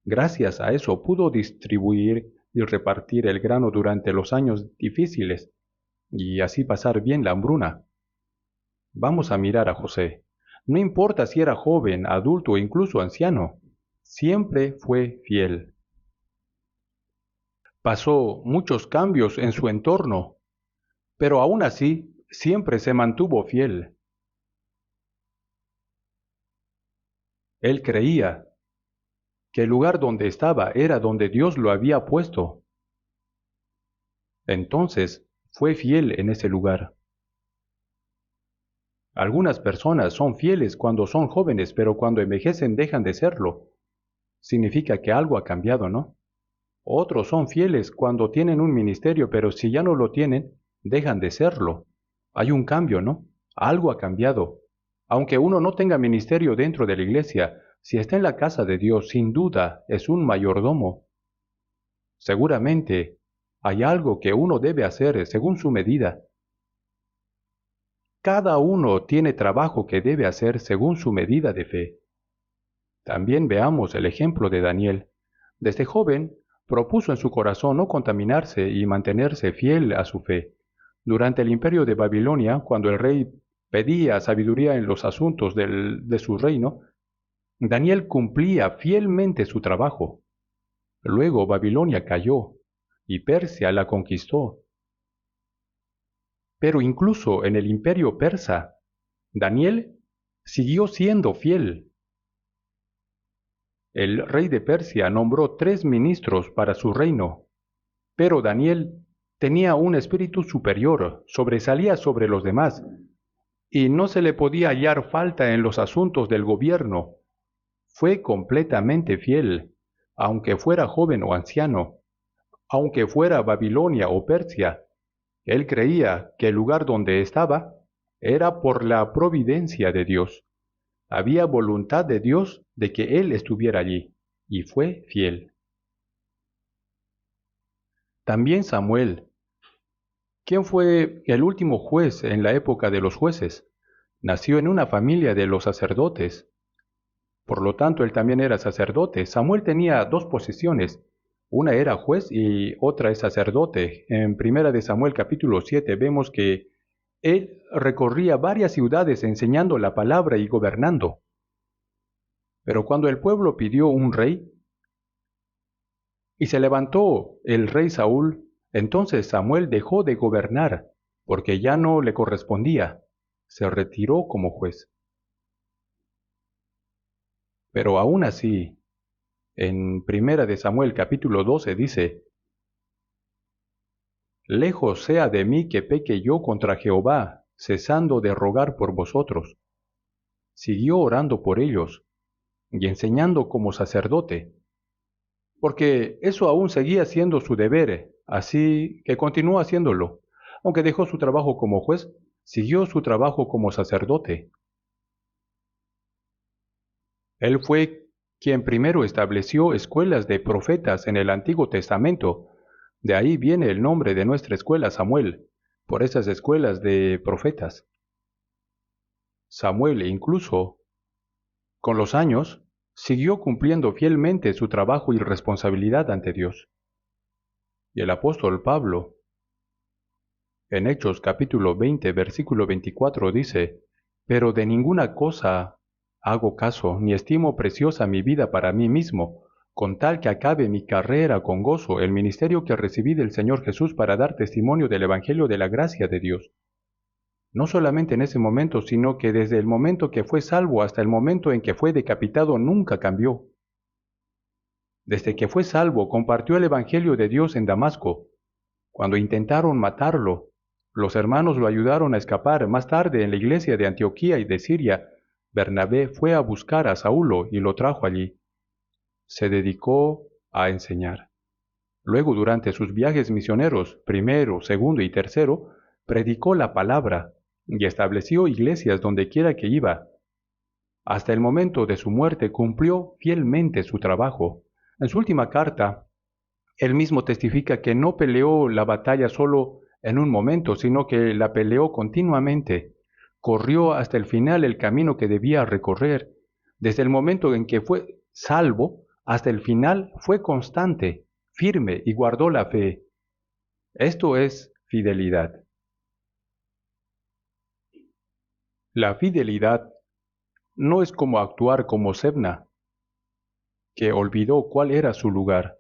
Gracias a eso pudo distribuir y repartir el grano durante los años difíciles y así pasar bien la hambruna. Vamos a mirar a José. No importa si era joven, adulto o incluso anciano, siempre fue fiel. Pasó muchos cambios en su entorno, pero aún así siempre se mantuvo fiel. Él creía que el lugar donde estaba era donde Dios lo había puesto. Entonces fue fiel en ese lugar. Algunas personas son fieles cuando son jóvenes, pero cuando envejecen dejan de serlo. Significa que algo ha cambiado, ¿no? Otros son fieles cuando tienen un ministerio, pero si ya no lo tienen, dejan de serlo. Hay un cambio, ¿no? Algo ha cambiado. Aunque uno no tenga ministerio dentro de la iglesia, si está en la casa de Dios, sin duda es un mayordomo. Seguramente hay algo que uno debe hacer según su medida. Cada uno tiene trabajo que debe hacer según su medida de fe. También veamos el ejemplo de Daniel. Desde joven, propuso en su corazón no contaminarse y mantenerse fiel a su fe. Durante el imperio de Babilonia, cuando el rey pedía sabiduría en los asuntos de su reino, Daniel cumplía fielmente su trabajo. Luego Babilonia cayó y Persia la conquistó. Pero incluso en el imperio persa, Daniel siguió siendo fiel. El rey de Persia nombró 3 ministros para su reino, pero Daniel tenía un espíritu superior, sobresalía sobre los demás, y no se le podía hallar falta en los asuntos del gobierno. Fue completamente fiel, aunque fuera joven o anciano, aunque fuera Babilonia o Persia. Él creía que el lugar donde estaba era por la providencia de Dios. Había voluntad de Dios de que él estuviera allí, y fue fiel. También Samuel, quien fue el último juez en la época de los jueces, nació en una familia de los sacerdotes. Por lo tanto, él también era sacerdote. Samuel tenía 2 posiciones. Una era juez y otra es sacerdote. En 1 de Samuel capítulo 7 vemos que él recorría varias ciudades enseñando la palabra y gobernando. Pero cuando el pueblo pidió un rey y se levantó el rey Saúl, entonces Samuel dejó de gobernar porque ya no le correspondía. Se retiró como juez. Pero aún así, en 1 de Samuel capítulo 12 dice: Lejos sea de mí que peque yo contra Jehová, cesando de rogar por vosotros. Siguió orando por ellos y enseñando como sacerdote, porque eso aún seguía siendo su deber, así que continuó haciéndolo. Aunque dejó su trabajo como juez, siguió su trabajo como sacerdote. Él fue quien primero estableció escuelas de profetas en el Antiguo Testamento. De ahí viene el nombre de nuestra escuela, Samuel, por esas escuelas de profetas. Samuel, incluso con los años, siguió cumpliendo fielmente su trabajo y responsabilidad ante Dios. Y el apóstol Pablo, en Hechos capítulo 20, versículo 24, dice: Pero de ninguna cosa hago caso, ni estimo preciosa mi vida para mí mismo, con tal que acabe mi carrera con gozo, el ministerio que recibí del Señor Jesús para dar testimonio del Evangelio de la gracia de Dios. No solamente en ese momento, sino que desde el momento que fue salvo hasta el momento en que fue decapitado nunca cambió. Desde que fue salvo, compartió el Evangelio de Dios en Damasco. Cuando intentaron matarlo, los hermanos lo ayudaron a escapar. Más tarde, en la iglesia de Antioquía y de Siria, Bernabé fue a buscar a Saulo y lo trajo allí. Se dedicó a enseñar. Luego, durante sus viajes misioneros, primero, segundo y tercero, predicó la palabra y estableció iglesias donde quiera que iba. Hasta el momento de su muerte cumplió fielmente su trabajo. En su última carta, él mismo testifica que no peleó la batalla solo en un momento, sino que la peleó continuamente. Corrió hasta el final el camino que debía recorrer. Desde el momento en que fue salvo hasta el final fue constante, firme y guardó la fe. Esto es fidelidad. La fidelidad no es como actuar como Sebna, que olvidó cuál era su lugar.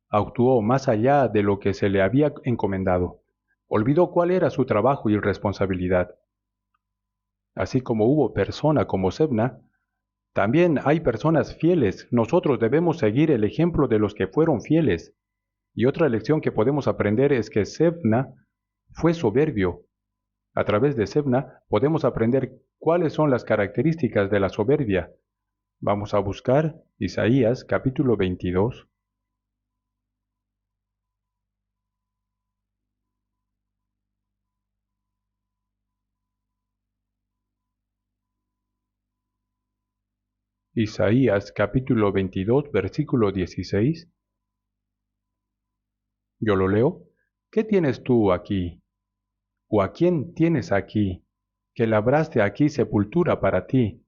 Actuó más allá de lo que se le había encomendado. Olvidó cuál era su trabajo y responsabilidad. Así como hubo persona como Sebna, también hay personas fieles. Nosotros debemos seguir el ejemplo de los que fueron fieles. Y otra lección que podemos aprender es que Sebna fue soberbio. A través de Sebna podemos aprender cuáles son las características de la soberbia. Vamos a buscar Isaías capítulo 22. Isaías capítulo 22, versículo 16. Yo lo leo. ¿Qué tienes tú aquí? ¿O a quién tienes aquí, que labraste aquí sepultura para ti?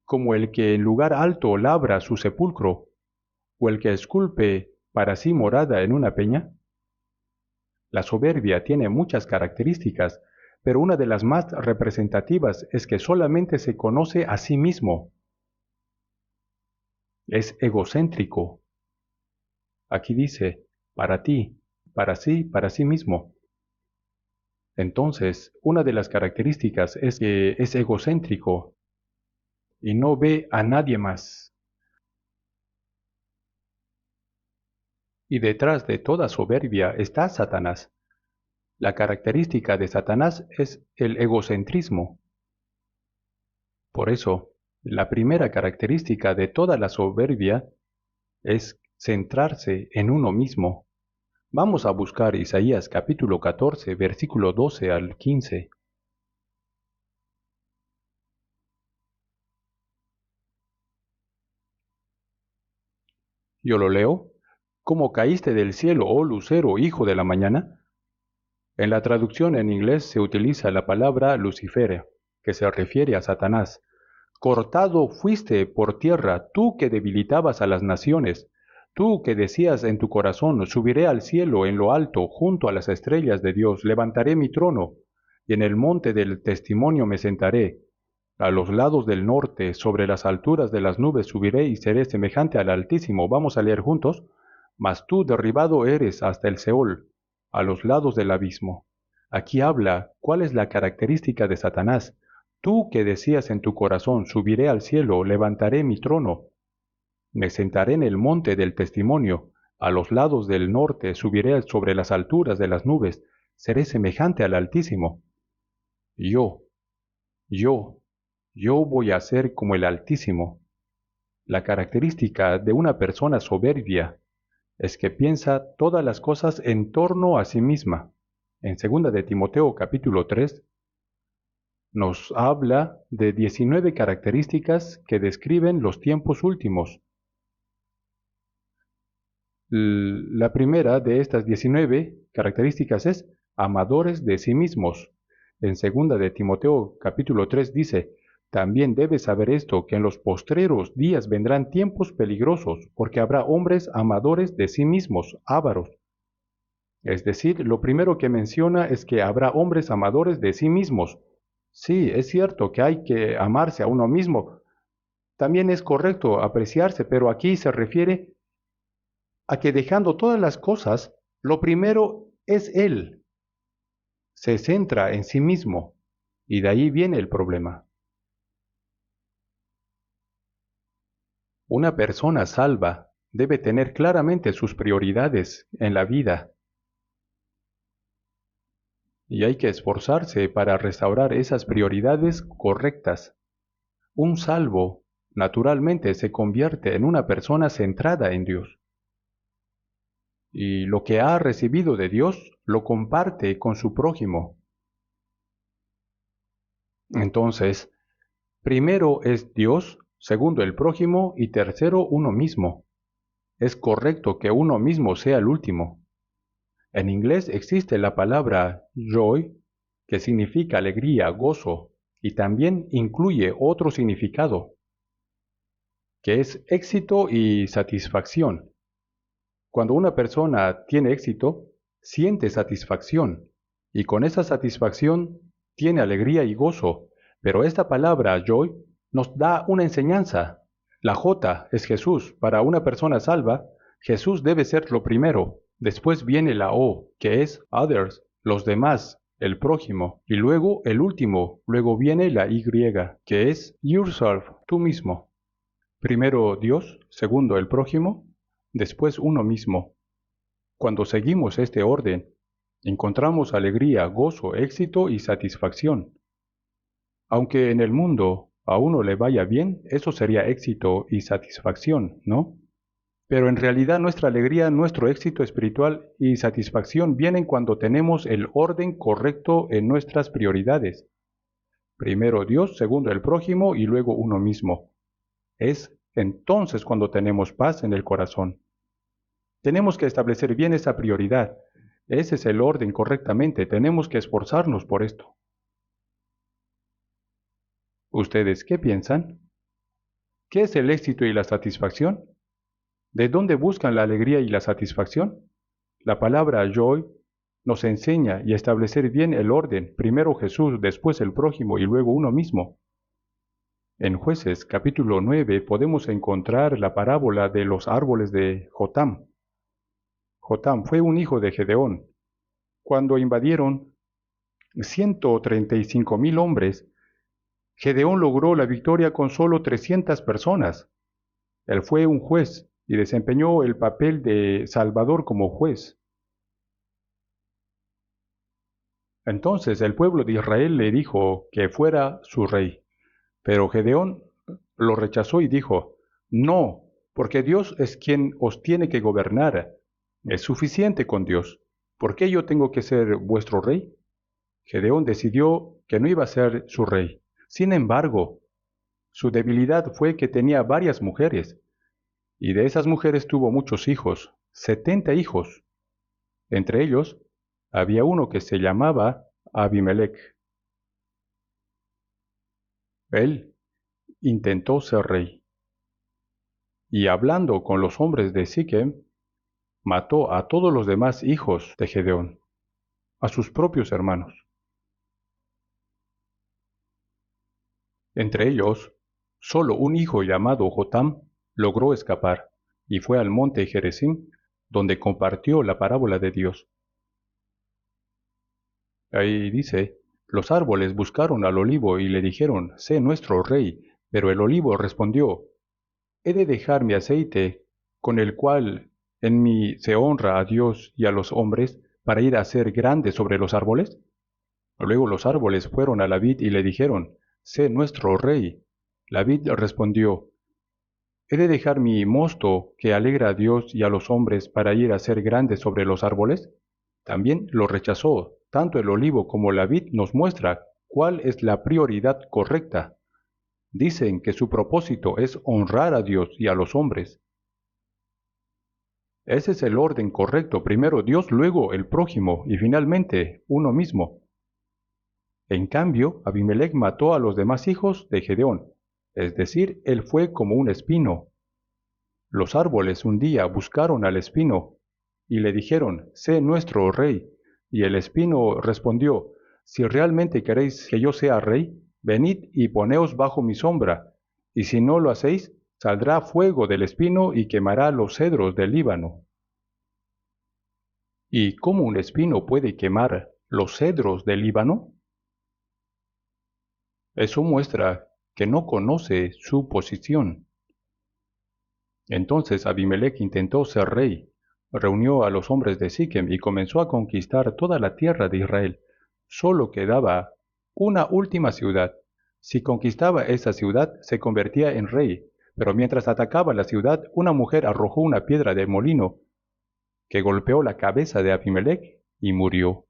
Como el que en lugar alto labra su sepulcro, o el que esculpe para sí morada en una peña. La soberbia tiene muchas características, pero una de las más representativas es que solamente se conoce a sí mismo. Es egocéntrico. Aquí dice, para ti, para sí mismo. Entonces, una de las características es que es egocéntrico y no ve a nadie más. Y detrás de toda soberbia está Satanás. La característica de Satanás es el egocentrismo. Por eso, la primera característica de toda la soberbia es centrarse en uno mismo. Vamos a buscar Isaías capítulo 14, versículo 12 al 15. Yo lo leo. ¿Cómo caíste del cielo, oh lucero, hijo de la mañana? En la traducción en inglés se utiliza la palabra Lucifer, que se refiere a Satanás. Cortado fuiste por tierra, tú que debilitabas a las naciones, tú que decías en tu corazón, subiré al cielo en lo alto, junto a las estrellas de Dios, levantaré mi trono, y en el monte del testimonio me sentaré. A los lados del norte, sobre las alturas de las nubes subiré y seré semejante al Altísimo. Vamos a leer juntos. Mas tú derribado eres hasta el Seol, a los lados del abismo. Aquí habla cuál es la característica de Satanás. Tú que decías en tu corazón, subiré al cielo, levantaré mi trono, me sentaré en el monte del testimonio, a los lados del norte subiré sobre las alturas de las nubes, seré semejante al Altísimo. Yo, yo, yo voy a ser como el Altísimo. La característica de una persona soberbia es que piensa todas las cosas en torno a sí misma. En 2 de Timoteo capítulo 3 nos habla de 19 características que describen los tiempos últimos. La primera de estas 19 características es amadores de sí mismos. En 2 de Timoteo capítulo 3 dice, también debes saber esto, que en los postreros días vendrán tiempos peligrosos, porque habrá hombres amadores de sí mismos, ávaros. Es decir, lo primero que menciona es que habrá hombres amadores de sí mismos. Sí, es cierto que hay que amarse a uno mismo. también es correcto apreciarse, pero aquí se refiere a que dejando todas las cosas, lo primero es Él. Se centra en sí mismo y de ahí viene el problema. Una persona salva debe tener claramente sus prioridades en la vida y hay que esforzarse para restaurar esas prioridades correctas. Un salvo, naturalmente, se convierte en una persona centrada en Dios. Y lo que ha recibido de Dios lo comparte con su prójimo. Entonces, primero es Dios, segundo el prójimo y tercero uno mismo. Es correcto que uno mismo sea el último. En inglés existe la palabra joy, que significa alegría, gozo, y también incluye otro significado, que es éxito y satisfacción. Cuando una persona tiene éxito, siente satisfacción, y con esa satisfacción tiene alegría y gozo. Pero esta palabra joy nos da una enseñanza. La J es Jesús. Para una persona salva, Jesús debe ser lo primero. Después viene la O, que es others, los demás, el prójimo. Y luego el último. Luego viene la Y, que es yourself, tú mismo. Primero Dios, segundo el prójimo, después uno mismo. Cuando seguimos este orden, encontramos alegría, gozo, éxito y satisfacción. Aunque en el mundo a uno le vaya bien, eso sería éxito y satisfacción, ¿no? Pero en realidad nuestra alegría, nuestro éxito espiritual y satisfacción vienen cuando tenemos el orden correcto en nuestras prioridades. Primero Dios, segundo el prójimo y luego uno mismo. Es entonces cuando tenemos paz en el corazón. Tenemos que establecer bien esa prioridad. Ese es el orden correctamente. Tenemos que esforzarnos por esto. ¿Ustedes qué piensan? ¿Qué es el éxito y la satisfacción? ¿De dónde buscan la alegría y la satisfacción? La palabra joy nos enseña y establecer bien el orden. Primero Jesús, después el prójimo y luego uno mismo. En Jueces capítulo 9 podemos encontrar la parábola de los árboles de Jotam. Jotam fue un hijo de Gedeón. Cuando invadieron 135,000 hombres, Gedeón logró la victoria con solo 300 personas. Él fue un juez y desempeñó el papel de Salvador como juez. Entonces el pueblo de Israel le dijo que fuera su rey, pero Gedeón lo rechazó y dijo, no, porque Dios es quien os tiene que gobernar. Es suficiente con Dios. ¿Por qué yo tengo que ser vuestro rey? Gedeón decidió que no iba a ser su rey. Sin embargo, su debilidad fue que tenía varias mujeres, y de esas mujeres tuvo muchos hijos, 70 hijos. Entre ellos, había uno que se llamaba Abimelech. Él intentó ser rey, y hablando con los hombres de Siquem, mató a todos los demás hijos de Gedeón, a sus propios hermanos. Entre ellos, solo un hijo llamado Jotam logró escapar, y fue al monte Gerizim, donde compartió la parábola de Dios. Ahí dice, los árboles buscaron al olivo y le dijeron, sé nuestro rey, pero el olivo respondió, ¿he de dejar mi aceite, con el cual en mí se honra a Dios y a los hombres, para ir a ser grande sobre los árboles? Luego los árboles fueron a la vid y le dijeron, sé nuestro rey. La vid respondió, ¿he de dejar mi mosto, que alegra a Dios y a los hombres, para ir a ser grande sobre los árboles? También lo rechazó. Tanto el olivo como la vid nos muestra cuál es la prioridad correcta. Dicen que su propósito es honrar a Dios y a los hombres. Ese es el orden correcto. Primero Dios, luego el prójimo y finalmente uno mismo. En cambio, Abimelech mató a los demás hijos de Gedeón, es decir, él fue como un espino. Los árboles un día buscaron al espino y le dijeron, sé nuestro rey. Y el espino respondió, si realmente queréis que yo sea rey, venid y poneos bajo mi sombra. y si no lo hacéis, saldrá fuego del espino y quemará los cedros del Líbano. ¿Y cómo un espino puede quemar los cedros del Líbano? Eso muestra que no conoce su posición. Entonces Abimelech intentó ser rey, reunió a los hombres de Siquem y comenzó a conquistar toda la tierra de Israel. Solo quedaba una última ciudad. Si conquistaba esa ciudad, se convertía en rey, pero mientras atacaba la ciudad, una mujer arrojó una piedra del molino que golpeó la cabeza de Abimelech y murió.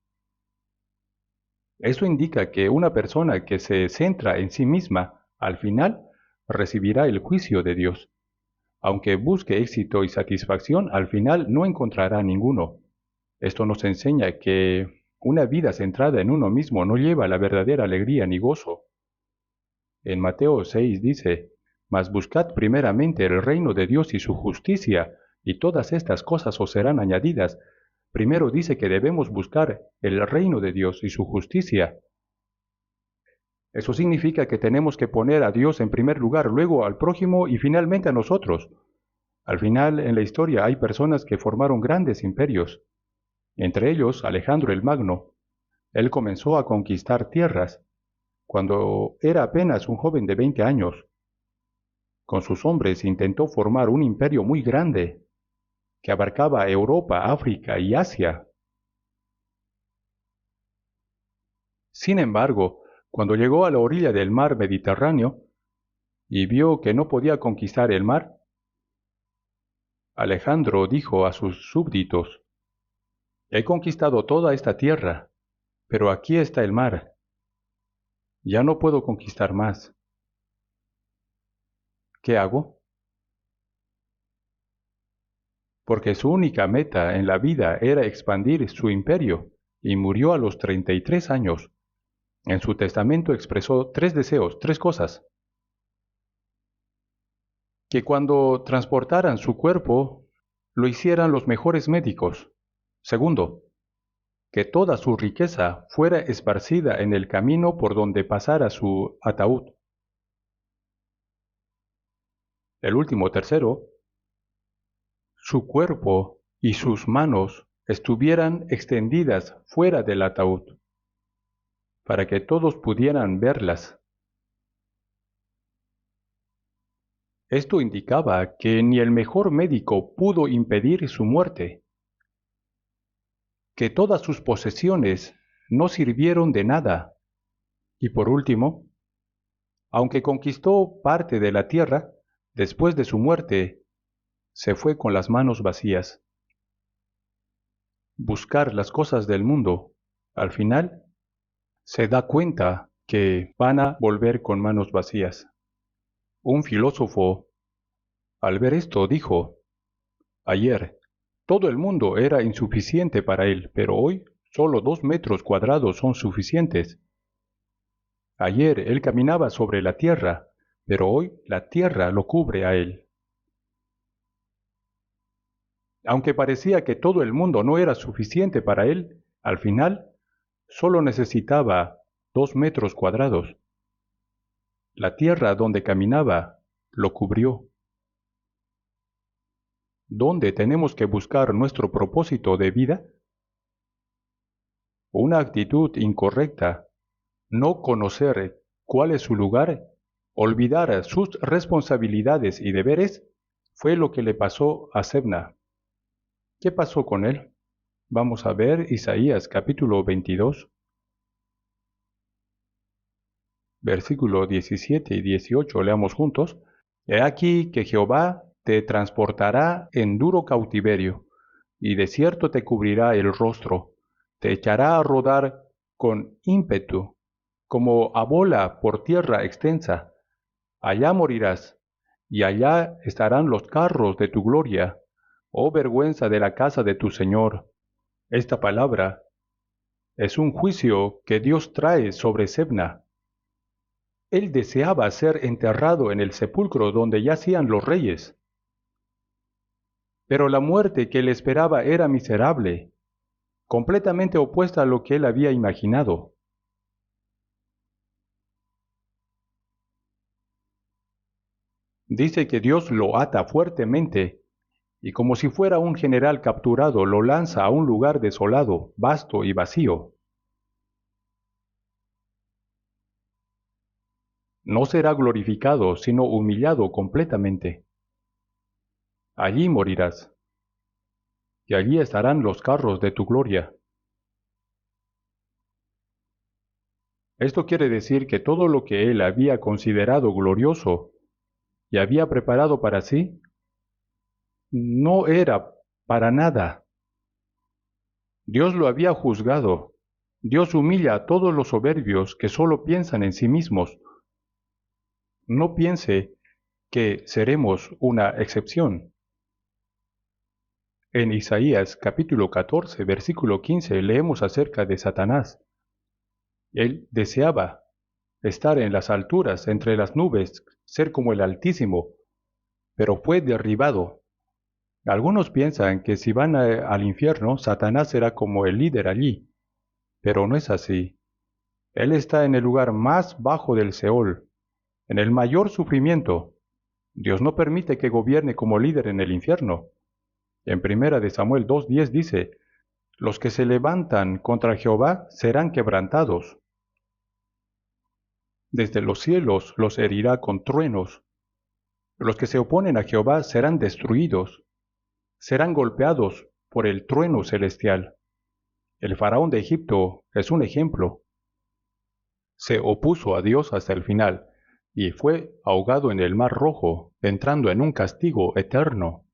Eso indica que una persona que se centra en sí misma, al final, recibirá el juicio de Dios. Aunque busque éxito y satisfacción, al final no encontrará ninguno. Esto nos enseña que una vida centrada en uno mismo no lleva la verdadera alegría ni gozo. En Mateo 6 dice, «Mas buscad primeramente el reino de Dios y su justicia, y todas estas cosas os serán añadidas». Primero dice que debemos buscar el reino de Dios y su justicia. Eso significa que tenemos que poner a Dios en primer lugar, luego al prójimo y finalmente a nosotros. Al final, en la historia hay personas que formaron grandes imperios. Entre ellos, Alejandro el Magno. Él comenzó a conquistar tierras cuando era apenas un joven de 20 años. Con sus hombres intentó formar un imperio muy grande que abarcaba Europa, África y Asia. Sin embargo, cuando llegó a la orilla del mar Mediterráneo y vio que no podía conquistar el mar, Alejandro dijo a sus súbditos, «He conquistado toda esta tierra, pero aquí está el mar. Ya no puedo conquistar más. ¿Qué hago?». Porque su única meta en la vida era expandir su imperio, y murió a los 33 años. En su testamento expresó 3 deseos, 3 cosas. Que cuando transportaran su cuerpo, lo hicieran los mejores médicos. Segundo, que toda su riqueza fuera esparcida en el camino por donde pasara su ataúd. El último, tercero, su cuerpo y sus manos estuvieran extendidas fuera del ataúd, para que todos pudieran verlas. Esto indicaba que ni el mejor médico pudo impedir su muerte, que todas sus posesiones no sirvieron de nada, y por último, aunque conquistó parte de la tierra, después de su muerte, se fue con las manos vacías. Buscar las cosas del mundo, al final, se da cuenta que van a volver con manos vacías. Un filósofo, al ver esto, dijo, «Ayer, todo el mundo era insuficiente para él, pero hoy solo 2 metros cuadrados son suficientes. Ayer él caminaba sobre la tierra, pero hoy la tierra lo cubre a él». Aunque parecía que todo el mundo no era suficiente para él, al final solo necesitaba 2 metros cuadrados. La tierra donde caminaba lo cubrió. ¿Dónde tenemos que buscar nuestro propósito de vida? Una actitud incorrecta, no conocer cuál es su lugar, olvidar sus responsabilidades y deberes, fue lo que le pasó a Sebna. ¿Qué pasó con él? Vamos a ver Isaías capítulo 22, versículo 17 y 18, leamos juntos. «He aquí que Jehová te transportará en duro cautiverio, y de cierto te cubrirá el rostro, te echará a rodar con ímpetu, como a bola por tierra extensa. Allá morirás, y allá estarán los carros de tu gloria, oh vergüenza de la casa de tu Señor». Esta palabra es un juicio que Dios trae sobre Sebna. Él deseaba ser enterrado en el sepulcro donde yacían los reyes. Pero la muerte que le esperaba era miserable, completamente opuesta a lo que él había imaginado. Dice que Dios lo ata fuertemente y como si fuera un general capturado lo lanza a un lugar desolado, vasto y vacío. No será glorificado, sino humillado completamente. Allí morirás, y allí estarán los carros de tu gloria. Esto quiere decir que todo lo que él había considerado glorioso y había preparado para sí, no era para nada. Dios lo había juzgado. Dios humilla a todos los soberbios que solo piensan en sí mismos. No piense que seremos una excepción. En Isaías capítulo 14, versículo 15 leemos acerca de Satanás. Él deseaba estar en las alturas, entre las nubes, ser como el Altísimo, pero fue derribado. Algunos piensan que si van al infierno, Satanás será como el líder allí, pero no es así. Él está en el lugar más bajo del Seol, en el mayor sufrimiento. Dios no permite que gobierne como líder en el infierno. En 1 de Samuel 2:10 dice, los que se levantan contra Jehová serán quebrantados. Desde los cielos los herirá con truenos. Los que se oponen a Jehová serán destruidos, serán golpeados por el trueno celestial. El faraón de Egipto es un ejemplo. Se opuso a Dios hasta el final y fue ahogado en el Mar Rojo, entrando en un castigo eterno.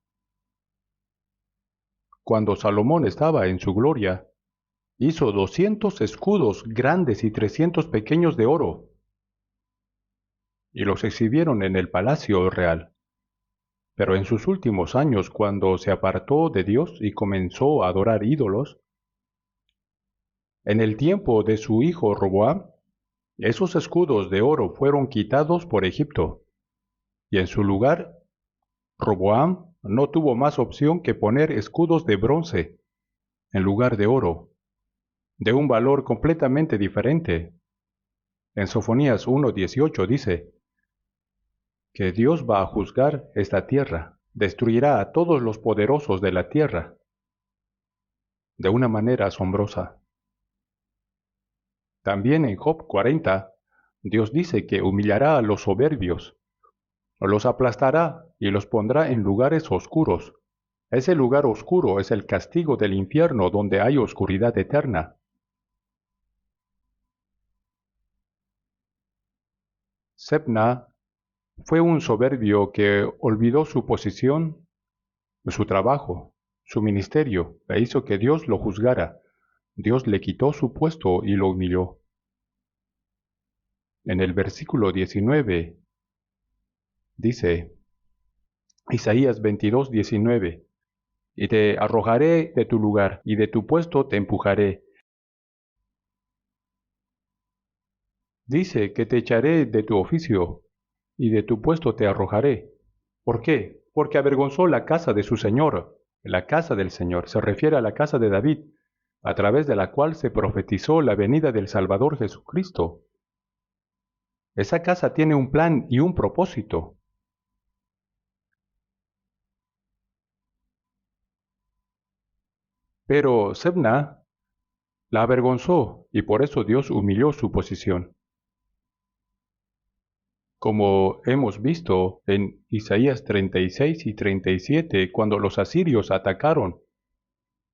Cuando Salomón estaba en su gloria, hizo 200 escudos grandes y 300 pequeños de oro, y los exhibieron en el palacio real. Pero en sus últimos años, cuando se apartó de Dios y comenzó a adorar ídolos, en el tiempo de su hijo Roboam, esos escudos de oro fueron quitados por Egipto, y en su lugar, Roboam no tuvo más opción que poner escudos de bronce en lugar de oro, de un valor completamente diferente. En Sofonías 1:18 dice que Dios va a juzgar esta tierra, destruirá a todos los poderosos de la tierra, de una manera asombrosa. También en Job 40, Dios dice que humillará a los soberbios, los aplastará y los pondrá en lugares oscuros. Ese lugar oscuro es el castigo del infierno donde hay oscuridad eterna. Sebna fue un soberbio que olvidó su posición, su trabajo, su ministerio, e hizo que Dios lo juzgara. Dios le quitó su puesto y lo humilló. En el versículo 19 dice, Isaías 22:19, y te arrojaré de tu lugar, y de tu puesto te empujaré. Dice que te echaré de tu oficio, y de tu puesto te arrojaré. ¿Por qué? Porque avergonzó la casa de su Señor. La casa del Señor se refiere a la casa de David, a través de la cual se profetizó la venida del Salvador Jesucristo. Esa casa tiene un plan y un propósito. Pero Sebna la avergonzó y por eso Dios humilló su posición. Como hemos visto en Isaías 36 y 37, cuando los asirios atacaron,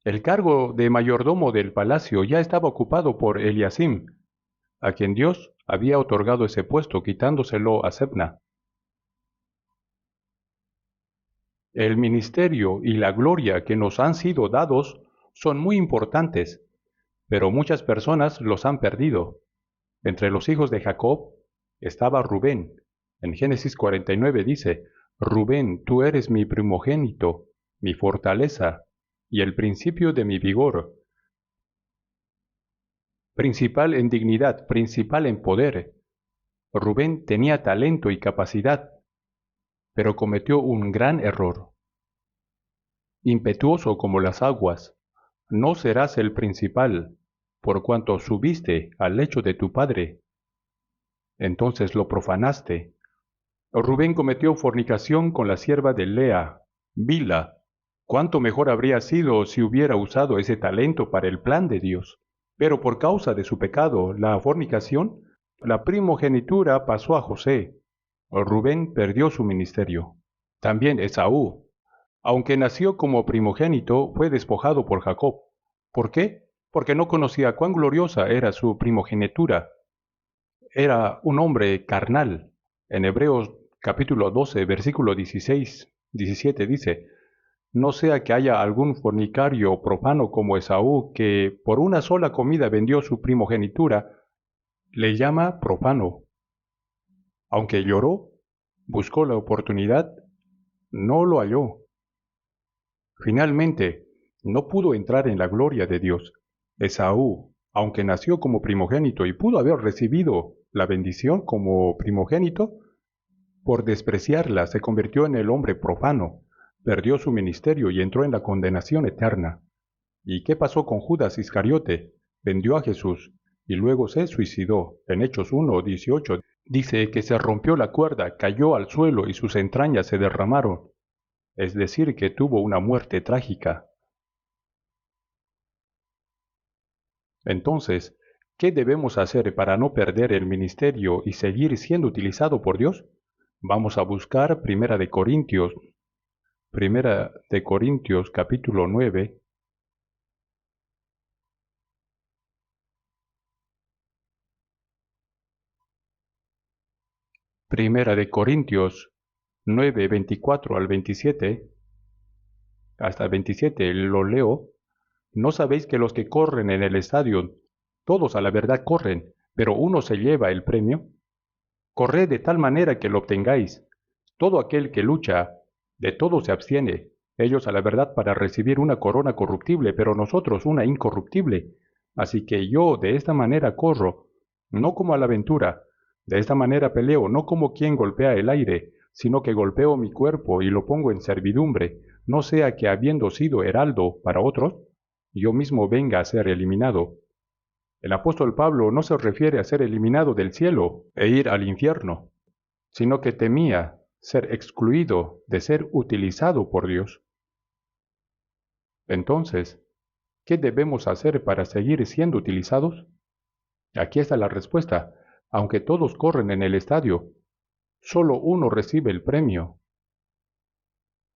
el cargo de mayordomo del palacio ya estaba ocupado por Eliasim, a quien Dios había otorgado ese puesto quitándoselo a Sebna. El ministerio y la gloria que nos han sido dados son muy importantes, pero muchas personas los han perdido. Entre los hijos de Jacob estaba Rubén. En Génesis 49 dice, Rubén, tú eres mi primogénito, mi fortaleza y el principio de mi vigor. Principal en dignidad, principal en poder. Rubén tenía talento y capacidad, pero cometió un gran error. Impetuoso como las aguas, no serás el principal, por cuanto subiste al lecho de tu padre. Entonces lo profanaste. Rubén cometió fornicación con la sierva de Lea, Bilha. Cuánto mejor habría sido si hubiera usado ese talento para el plan de Dios. Pero por causa de su pecado, la fornicación, la primogenitura pasó a José. Rubén perdió su ministerio. También Esaú, aunque nació como primogénito, fue despojado por Jacob. ¿Por qué? Porque no conocía cuán gloriosa era su primogenitura. Era un hombre carnal. En Hebreos capítulo 12, versículo 17 dice, no sea que haya algún fornicario profano como Esaú, que por una sola comida vendió su primogenitura, le llama profano. Aunque lloró, buscó la oportunidad, no lo halló. Finalmente, no pudo entrar en la gloria de Dios. Esaú, aunque nació como primogénito y pudo haber recibido la bendición como primogénito, por despreciarla se convirtió en el hombre profano, perdió su ministerio y entró en la condenación eterna. ¿Y qué pasó con Judas Iscariote? Vendió a Jesús y luego se suicidó. En Hechos 1:18 dice que se rompió la cuerda, cayó al suelo y sus entrañas se derramaron. Es decir, que tuvo una muerte trágica. Entonces, ¿qué debemos hacer para no perder el ministerio y seguir siendo utilizado por Dios? Vamos a buscar Primera de Corintios capítulo 9. Primera de Corintios 9, 24 al 27, hasta el 27 lo leo. ¿No sabéis que los que corren en el estadio, todos a la verdad corren, pero uno se lleva el premio? Corred de tal manera que lo obtengáis. Todo aquel que lucha, de todo se abstiene, ellos a la verdad para recibir una corona corruptible, pero nosotros una incorruptible. Así que yo de esta manera corro, no como a la aventura, de esta manera peleo, no como quien golpea el aire, sino que golpeo mi cuerpo y lo pongo en servidumbre, no sea que habiendo sido heraldo para otros, yo mismo venga a ser eliminado. El apóstol Pablo no se refiere a ser eliminado del cielo e ir al infierno, sino que temía ser excluido de ser utilizado por Dios. Entonces, ¿qué debemos hacer para seguir siendo utilizados? Aquí está la respuesta. Aunque todos corren en el estadio, solo uno recibe el premio.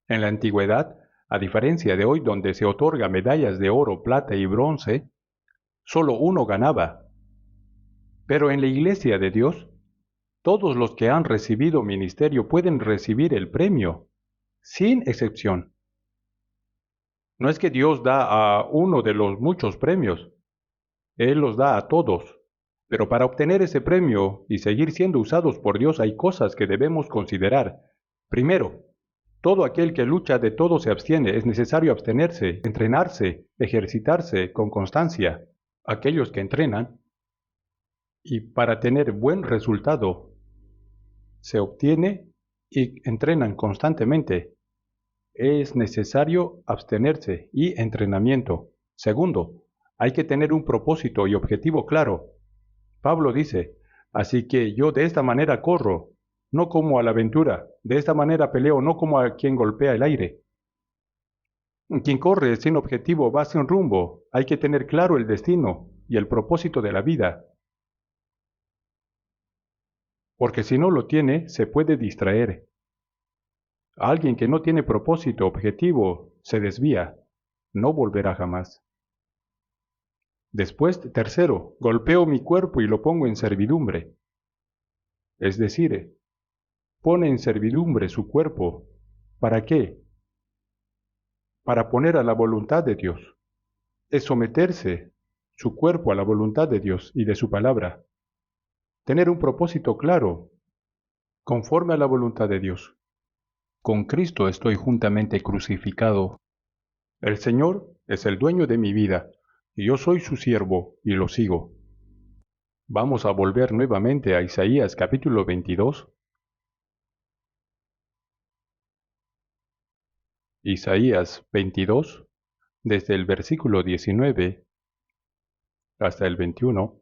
En la antigüedad, a diferencia de hoy donde se otorga medallas de oro, plata y bronce, solo uno ganaba. Pero en la iglesia de Dios, todos los que han recibido ministerio pueden recibir el premio, sin excepción. No es que Dios da a uno de los muchos premios, Él los da a todos. Pero para obtener ese premio y seguir siendo usados por Dios hay cosas que debemos considerar. Primero, todo aquel que lucha de todo se abstiene. Es necesario abstenerse, entrenarse, ejercitarse con constancia. Aquellos que entrenan y para tener buen resultado se obtiene y entrenan constantemente. Es necesario abstenerse y entrenamiento. Segundo, hay que tener un propósito y objetivo claro. Pablo dice, así que yo de esta manera corro, no como a la aventura, de esta manera peleo, no como a quien golpea el aire. Quien corre sin objetivo va sin rumbo. Hay que tener claro el destino y el propósito de la vida. Porque si no lo tiene, se puede distraer. Alguien que no tiene propósito objetivo se desvía, no volverá jamás. Después, tercero, golpeo mi cuerpo y lo pongo en servidumbre. Es decir, pone en servidumbre su cuerpo. ¿Para qué? Para poner a la voluntad de Dios. Es someterse su cuerpo a la voluntad de Dios y de su palabra. Tener un propósito claro, conforme a la voluntad de Dios. Con Cristo estoy juntamente crucificado. El Señor es el dueño de mi vida, y yo soy su siervo y lo sigo. Vamos a volver nuevamente a Isaías capítulo 22. Isaías 22, desde el versículo 19 hasta el 21.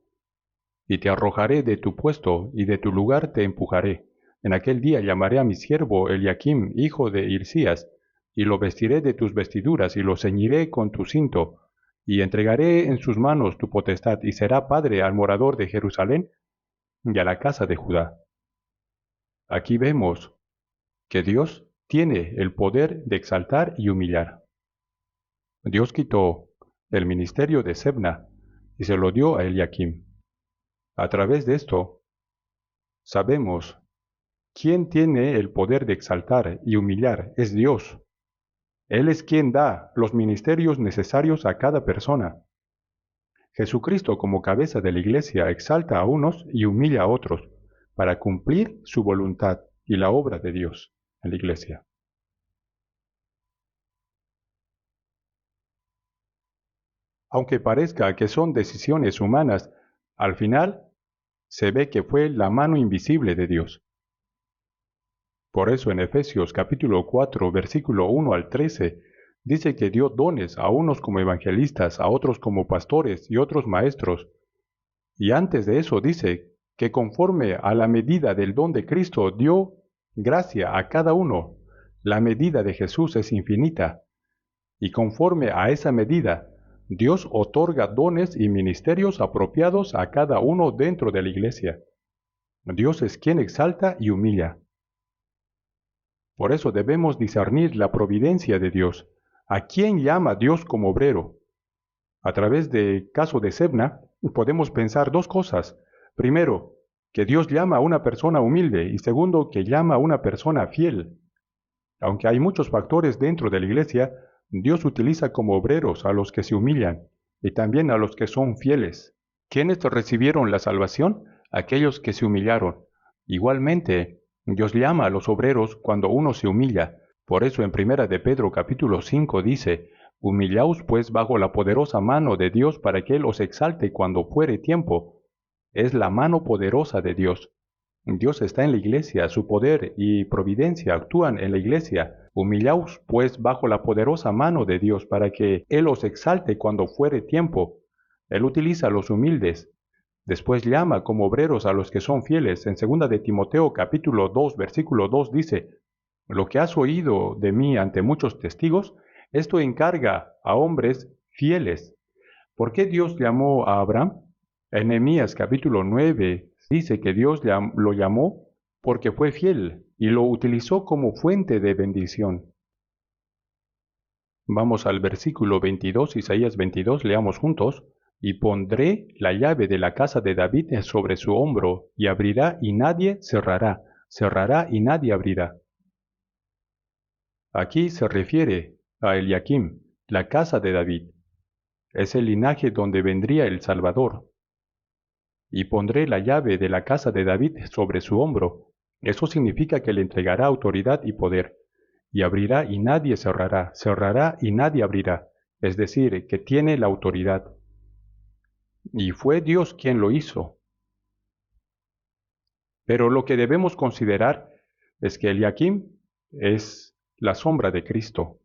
Y te arrojaré de tu puesto y de tu lugar te empujaré. En aquel día llamaré a mi siervo Eliaquim, hijo de Hilcías, y lo vestiré de tus vestiduras, y lo ceñiré con tu cinto, y entregaré en sus manos tu potestad, y será padre al morador de Jerusalén y a la casa de Judá. Aquí vemos que Dios tiene el poder de exaltar y humillar. Dios quitó el ministerio de Sebna y se lo dio a Eliaquim. A través de esto, sabemos quién tiene el poder de exaltar y humillar es Dios. Él es quien da los ministerios necesarios a cada persona. Jesucristo, como cabeza de la iglesia, exalta a unos y humilla a otros para cumplir su voluntad y la obra de Dios en la iglesia. Aunque parezca que son decisiones humanas, al final se ve que fue la mano invisible de Dios. Por eso en Efesios capítulo 4, versículo 1 al 13, dice que dio dones a unos como evangelistas, a otros como pastores y otros maestros. Y antes de eso dice que conforme a la medida del don de Cristo dio gracia a cada uno. La medida de Jesús es infinita. Y conforme a esa medida, Dios otorga dones y ministerios apropiados a cada uno dentro de la iglesia. Dios es quien exalta y humilla. Por eso debemos discernir la providencia de Dios. ¿A quién llama Dios como obrero? A través del caso de Sebna, podemos pensar dos cosas. Primero, que Dios llama a una persona humilde y segundo, que llama a una persona fiel. Aunque hay muchos factores dentro de la iglesia, Dios utiliza como obreros a los que se humillan y también a los que son fieles. ¿Quiénes recibieron la salvación? Aquellos que se humillaron. Igualmente, Dios llama a los obreros cuando uno se humilla. Por eso en 1 de Pedro capítulo 5 dice, humillaos pues bajo la poderosa mano de Dios para que Él os exalte cuando fuere tiempo. Es la mano poderosa de Dios. Dios está en la iglesia, su poder y providencia actúan en la iglesia. Humillaos pues bajo la poderosa mano de Dios para que Él os exalte cuando fuere tiempo. Él utiliza a los humildes. Después llama como obreros a los que son fieles. En 2 de Timoteo capítulo 2 versículo 2 dice, lo que has oído de mí ante muchos testigos, esto encarga a hombres fieles. ¿Por qué Dios llamó a Abraham? En Nehemías capítulo 9 dice que Dios lo llamó porque fue fiel y lo utilizó como fuente de bendición. Vamos al versículo 22, Isaías 22, leamos juntos. Y pondré la llave de la casa de David sobre su hombro, y abrirá y nadie cerrará, cerrará y nadie abrirá. Aquí se refiere a Eliaquim, la casa de David. Es el linaje donde vendría el Salvador. Y pondré la llave de la casa de David sobre su hombro. Eso significa que le entregará autoridad y poder. Y abrirá y nadie cerrará, cerrará y nadie abrirá. Es decir, que tiene la autoridad. Y fue Dios quien lo hizo. Pero lo que debemos considerar es que Eliaquim es la sombra de Cristo.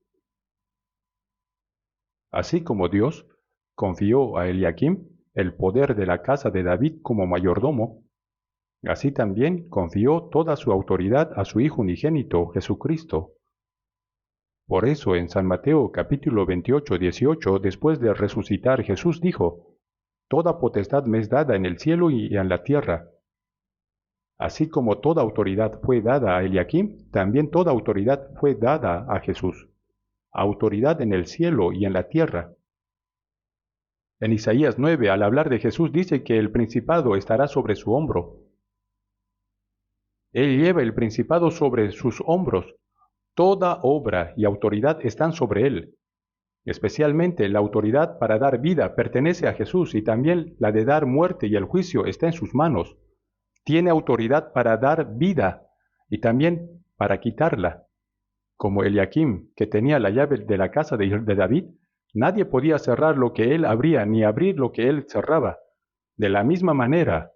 Así como Dios confió a Eliaquim el poder de la casa de David como mayordomo, así también confió toda su autoridad a su Hijo unigénito, Jesucristo. Por eso en San Mateo capítulo 28, 18, después de resucitar, Jesús dijo, Toda potestad me es dada en el cielo y en la tierra. Así como toda autoridad fue dada a Eliaquim, también toda autoridad fue dada a Jesús. Autoridad en el cielo y en la tierra. En Isaías 9, al hablar de Jesús, dice que el principado estará sobre su hombro. Él lleva el principado sobre sus hombros. Toda obra y autoridad están sobre él. Especialmente la autoridad para dar vida pertenece a Jesús y también la de dar muerte y el juicio está en sus manos. Tiene autoridad para dar vida y también para quitarla. Como Eliaquim, que tenía la llave de la casa de David, nadie podía cerrar lo que él abría ni abrir lo que él cerraba. De la misma manera,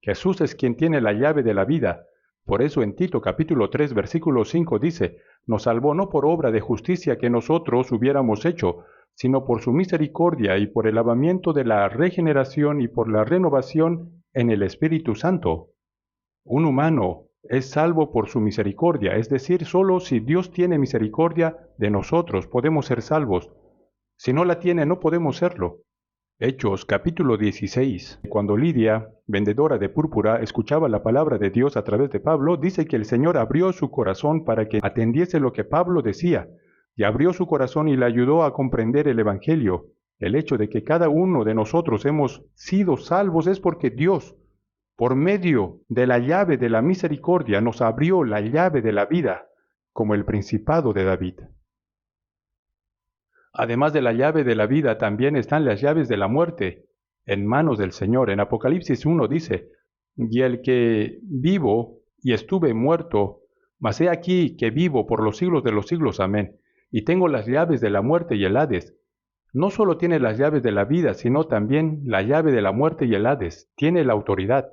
Jesús es quien tiene la llave de la vida. Por eso en Tito capítulo 3 versículo 5 dice, nos salvó no por obra de justicia que nosotros hubiéramos hecho, sino por su misericordia y por el lavamiento de la regeneración y por la renovación en el Espíritu Santo. Un humano es salvo por su misericordia, es decir, solo si Dios tiene misericordia de nosotros podemos ser salvos. Si no la tiene, no podemos serlo. Hechos capítulo 16. Cuando Lidia, vendedora de púrpura, escuchaba la palabra de Dios a través de Pablo, dice que el Señor abrió su corazón para que atendiese lo que Pablo decía, y abrió su corazón y le ayudó a comprender el Evangelio. El hecho de que cada uno de nosotros hemos sido salvos es porque Dios, por medio de la llave de la misericordia, nos abrió la llave de la vida, como el principado de David. Además de la llave de la vida, también están las llaves de la muerte en manos del Señor. En Apocalipsis 1 dice, y el que vivo y estuve muerto, mas he aquí que vivo por los siglos de los siglos, amén, y tengo las llaves de la muerte y el Hades. No solo tiene las llaves de la vida, sino también la llave de la muerte y el Hades. Tiene la autoridad.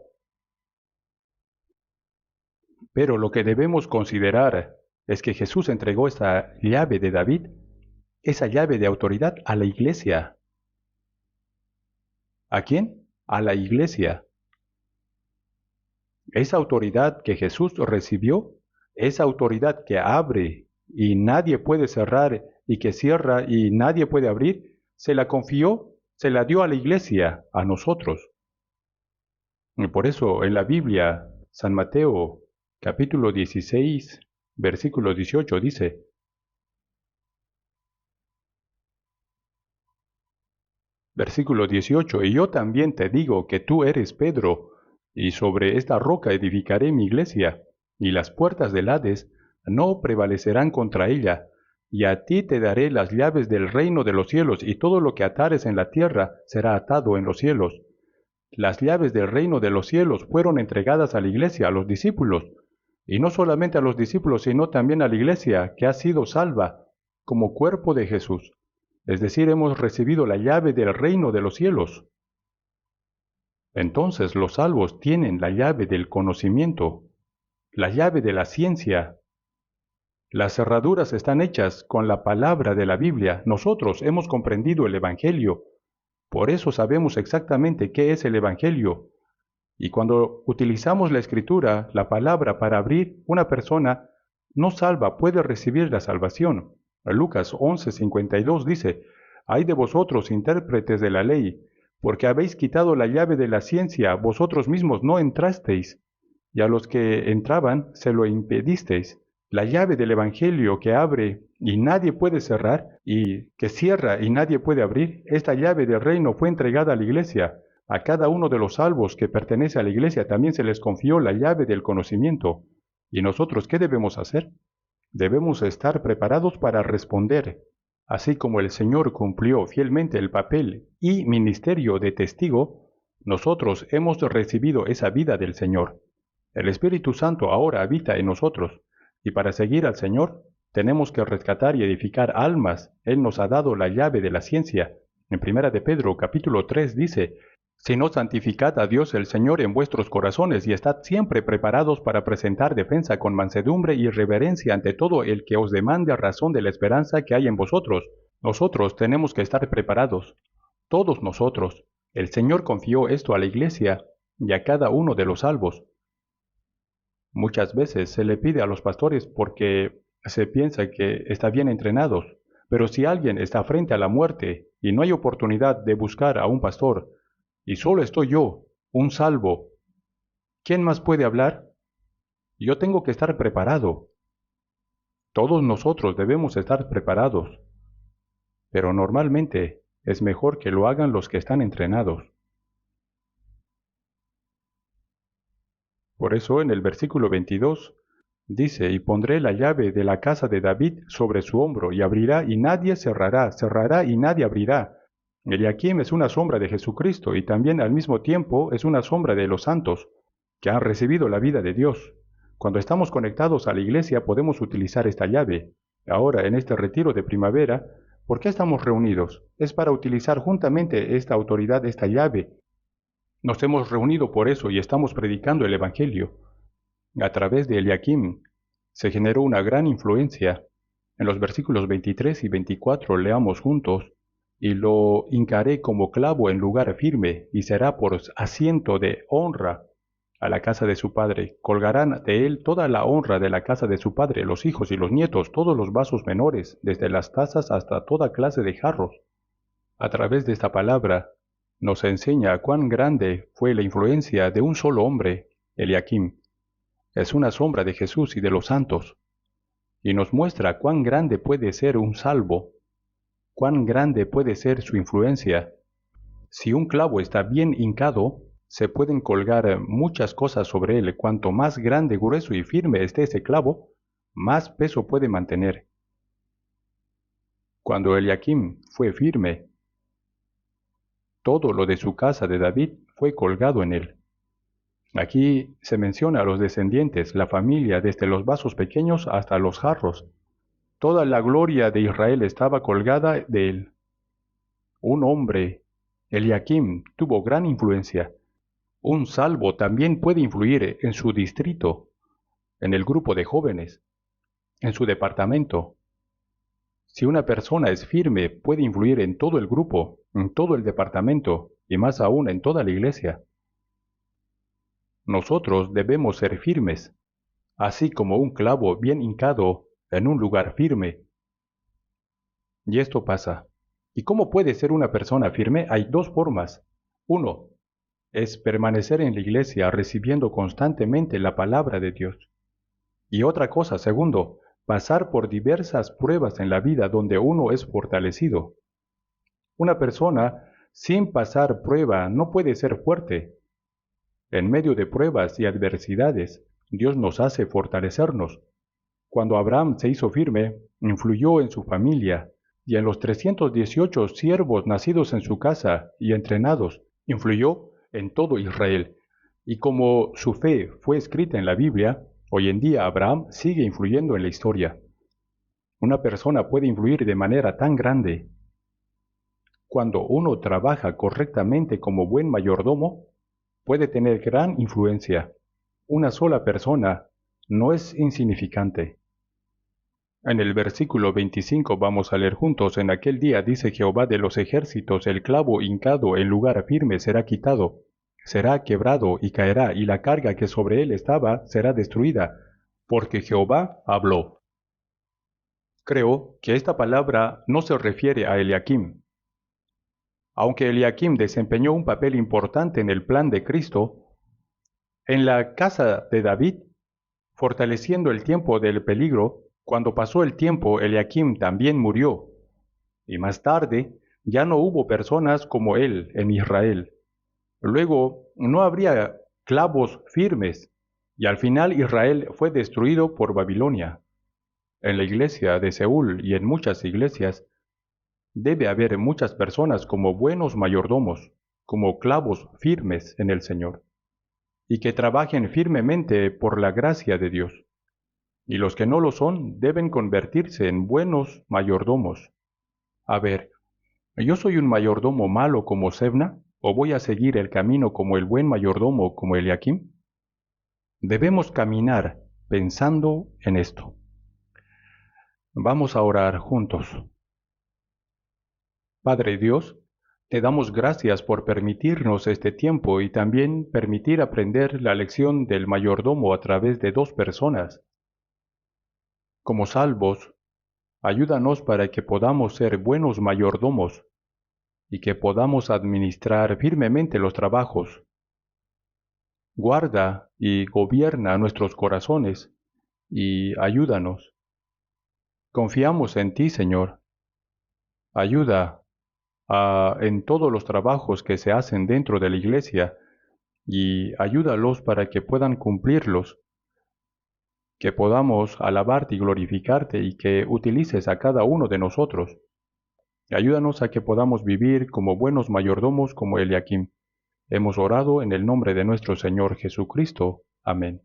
Pero lo que debemos considerar es que Jesús entregó esa llave de David, esa llave de autoridad, a la iglesia. ¿A quién? A la iglesia. Esa autoridad que Jesús recibió, esa autoridad que abre y nadie puede cerrar y que cierra y nadie puede abrir, se la confió, se la dio a la iglesia, a nosotros. Y por eso en la Biblia, San Mateo capítulo 16, versículo 18 dice, versículo 18, y yo también te digo que tú eres Pedro, y sobre esta roca edificaré mi iglesia, y las puertas del Hades no prevalecerán contra ella, y a ti te daré las llaves del reino de los cielos, y todo lo que atares en la tierra será atado en los cielos. Las llaves del reino de los cielos fueron entregadas a la iglesia, a los discípulos, y no solamente a los discípulos, sino también a la iglesia, que ha sido salva como cuerpo de Jesús. Es decir, hemos recibido la llave del reino de los cielos. Entonces los salvos tienen la llave del conocimiento, la llave de la ciencia. Las cerraduras están hechas con la palabra de la Biblia. Nosotros hemos comprendido el Evangelio. Por eso sabemos exactamente qué es el Evangelio. Y cuando utilizamos la Escritura, la palabra, para abrir, una persona no salva puede recibir la salvación. Lucas 11:52 dice, «Ay de vosotros, intérpretes de la ley, porque habéis quitado la llave de la ciencia, vosotros mismos no entrasteis, y a los que entraban se lo impedisteis». La llave del Evangelio que abre y nadie puede cerrar, y que cierra y nadie puede abrir, esta llave del reino fue entregada a la iglesia. A cada uno de los salvos que pertenece a la iglesia también se les confió la llave del conocimiento. ¿Y nosotros qué debemos hacer? Debemos estar preparados para responder. Así como el Señor cumplió fielmente el papel y ministerio de testigo, nosotros hemos recibido esa vida del Señor. El Espíritu Santo ahora habita en nosotros, y para seguir al Señor tenemos que rescatar y edificar almas. Él nos ha dado la llave de la ciencia. En 1 de Pedro capítulo 3 dice, «Sino santificad a Dios el Señor en vuestros corazones y estad siempre preparados para presentar defensa con mansedumbre y reverencia ante todo el que os demande a razón de la esperanza que hay en vosotros». Nosotros tenemos que estar preparados. Todos nosotros. El Señor confió esto a la iglesia y a cada uno de los salvos. Muchas veces se le pide a los pastores porque se piensa que están bien entrenados, pero si alguien está frente a la muerte y no hay oportunidad de buscar a un pastor, y solo estoy yo, un salvo, ¿quién más puede hablar? Yo tengo que estar preparado. Todos nosotros debemos estar preparados, pero normalmente es mejor que lo hagan los que están entrenados. Por eso en el versículo 22 dice, «Y pondré la llave de la casa de David sobre su hombro, y abrirá y nadie cerrará, cerrará y nadie abrirá». Eliakim es una sombra de Jesucristo y también al mismo tiempo es una sombra de los santos que han recibido la vida de Dios. Cuando estamos conectados a la iglesia podemos utilizar esta llave. Ahora, en este retiro de primavera, ¿por qué estamos reunidos? Es para utilizar juntamente esta autoridad, esta llave. Nos hemos reunido por eso y estamos predicando el Evangelio. A través de Eliakim se generó una gran influencia. En los versículos 23 y 24 leamos juntos, «Y lo hincaré como clavo en lugar firme, y será por asiento de honra. a la casa de su padre. Colgarán de él toda la honra de la casa de su padre, los hijos y los nietos, todos los vasos menores, desde las tazas hasta toda clase de jarros. A través de esta palabra nos enseña cuán grande fue la influencia de un solo hombre, Eliakim. Es una sombra de Jesús y de los santos, y nos muestra cuán grande puede ser un salvo, cuán grande puede ser su influencia. Si un clavo está bien hincado, se pueden colgar muchas cosas sobre él. Cuanto más grande, grueso y firme esté ese clavo, más peso puede mantener. Cuando Eliakim fue firme, todo lo de su casa de David fue colgado en él. Aquí se menciona a los descendientes, la familia, desde los vasos pequeños hasta los jarros. Toda la gloria de Israel estaba colgada de él. Un hombre, Eliakim, tuvo gran influencia. Un salvo también puede influir en su distrito, en el grupo de jóvenes, en su departamento. Si una persona es firme, puede influir en todo el grupo, en todo el departamento y más aún en toda la iglesia. Nosotros debemos ser firmes, así como un clavo bien hincado en un lugar firme. Y esto pasa. ¿Y cómo puede ser una persona firme? Hay dos formas. Uno, es permanecer en la iglesia recibiendo constantemente la palabra de Dios. Y otra cosa, segundo, pasar por diversas pruebas en la vida donde uno es fortalecido. Una persona sin pasar prueba no puede ser fuerte. En medio de pruebas y adversidades, Dios nos hace fortalecernos. Cuando Abraham se hizo firme, influyó en su familia y en los 318 siervos nacidos en su casa y entrenados, influyó en todo Israel. Y como su fe fue escrita en la Biblia, hoy en día Abraham sigue influyendo en la historia. Una persona puede influir de manera tan grande. Cuando uno trabaja correctamente como buen mayordomo, puede tener gran influencia. Una sola persona no es insignificante. En el versículo 25 vamos a leer juntos: en aquel día dice Jehová de los ejércitos, el clavo hincado en lugar firme será quitado, será quebrado y caerá, y la carga que sobre él estaba será destruida, porque Jehová habló. Creo que esta palabra no se refiere a Eliakim. Aunque Eliakim desempeñó un papel importante en el plan de Cristo, en la casa de David, fortaleciendo el tiempo del peligro, cuando pasó el tiempo, Eliakim también murió, y más tarde ya no hubo personas como él en Israel. Luego no habría clavos firmes, y al final Israel fue destruido por Babilonia. En la iglesia de Seúl y en muchas iglesias, debe haber muchas personas como buenos mayordomos, como clavos firmes en el Señor, y que trabajen firmemente por la gracia de Dios. Y los que no lo son deben convertirse en buenos mayordomos. A ver, ¿yo soy un mayordomo malo como Sebna, o voy a seguir el camino como el buen mayordomo como Eliakim? Debemos caminar pensando en esto. Vamos a orar juntos. Padre Dios, te damos gracias por permitirnos este tiempo y también permitir aprender la lección del mayordomo a través de dos personas. Como salvos, ayúdanos para que podamos ser buenos mayordomos y que podamos administrar firmemente los trabajos. Guarda y gobierna nuestros corazones y ayúdanos. Confiamos en ti, Señor. Ayuda en todos los trabajos que se hacen dentro de la iglesia y ayúdalos para que puedan cumplirlos, que podamos alabarte y glorificarte y que utilices a cada uno de nosotros. Ayúdanos a que podamos vivir como buenos mayordomos como Eliakim. Hemos orado en el nombre de nuestro Señor Jesucristo. Amén.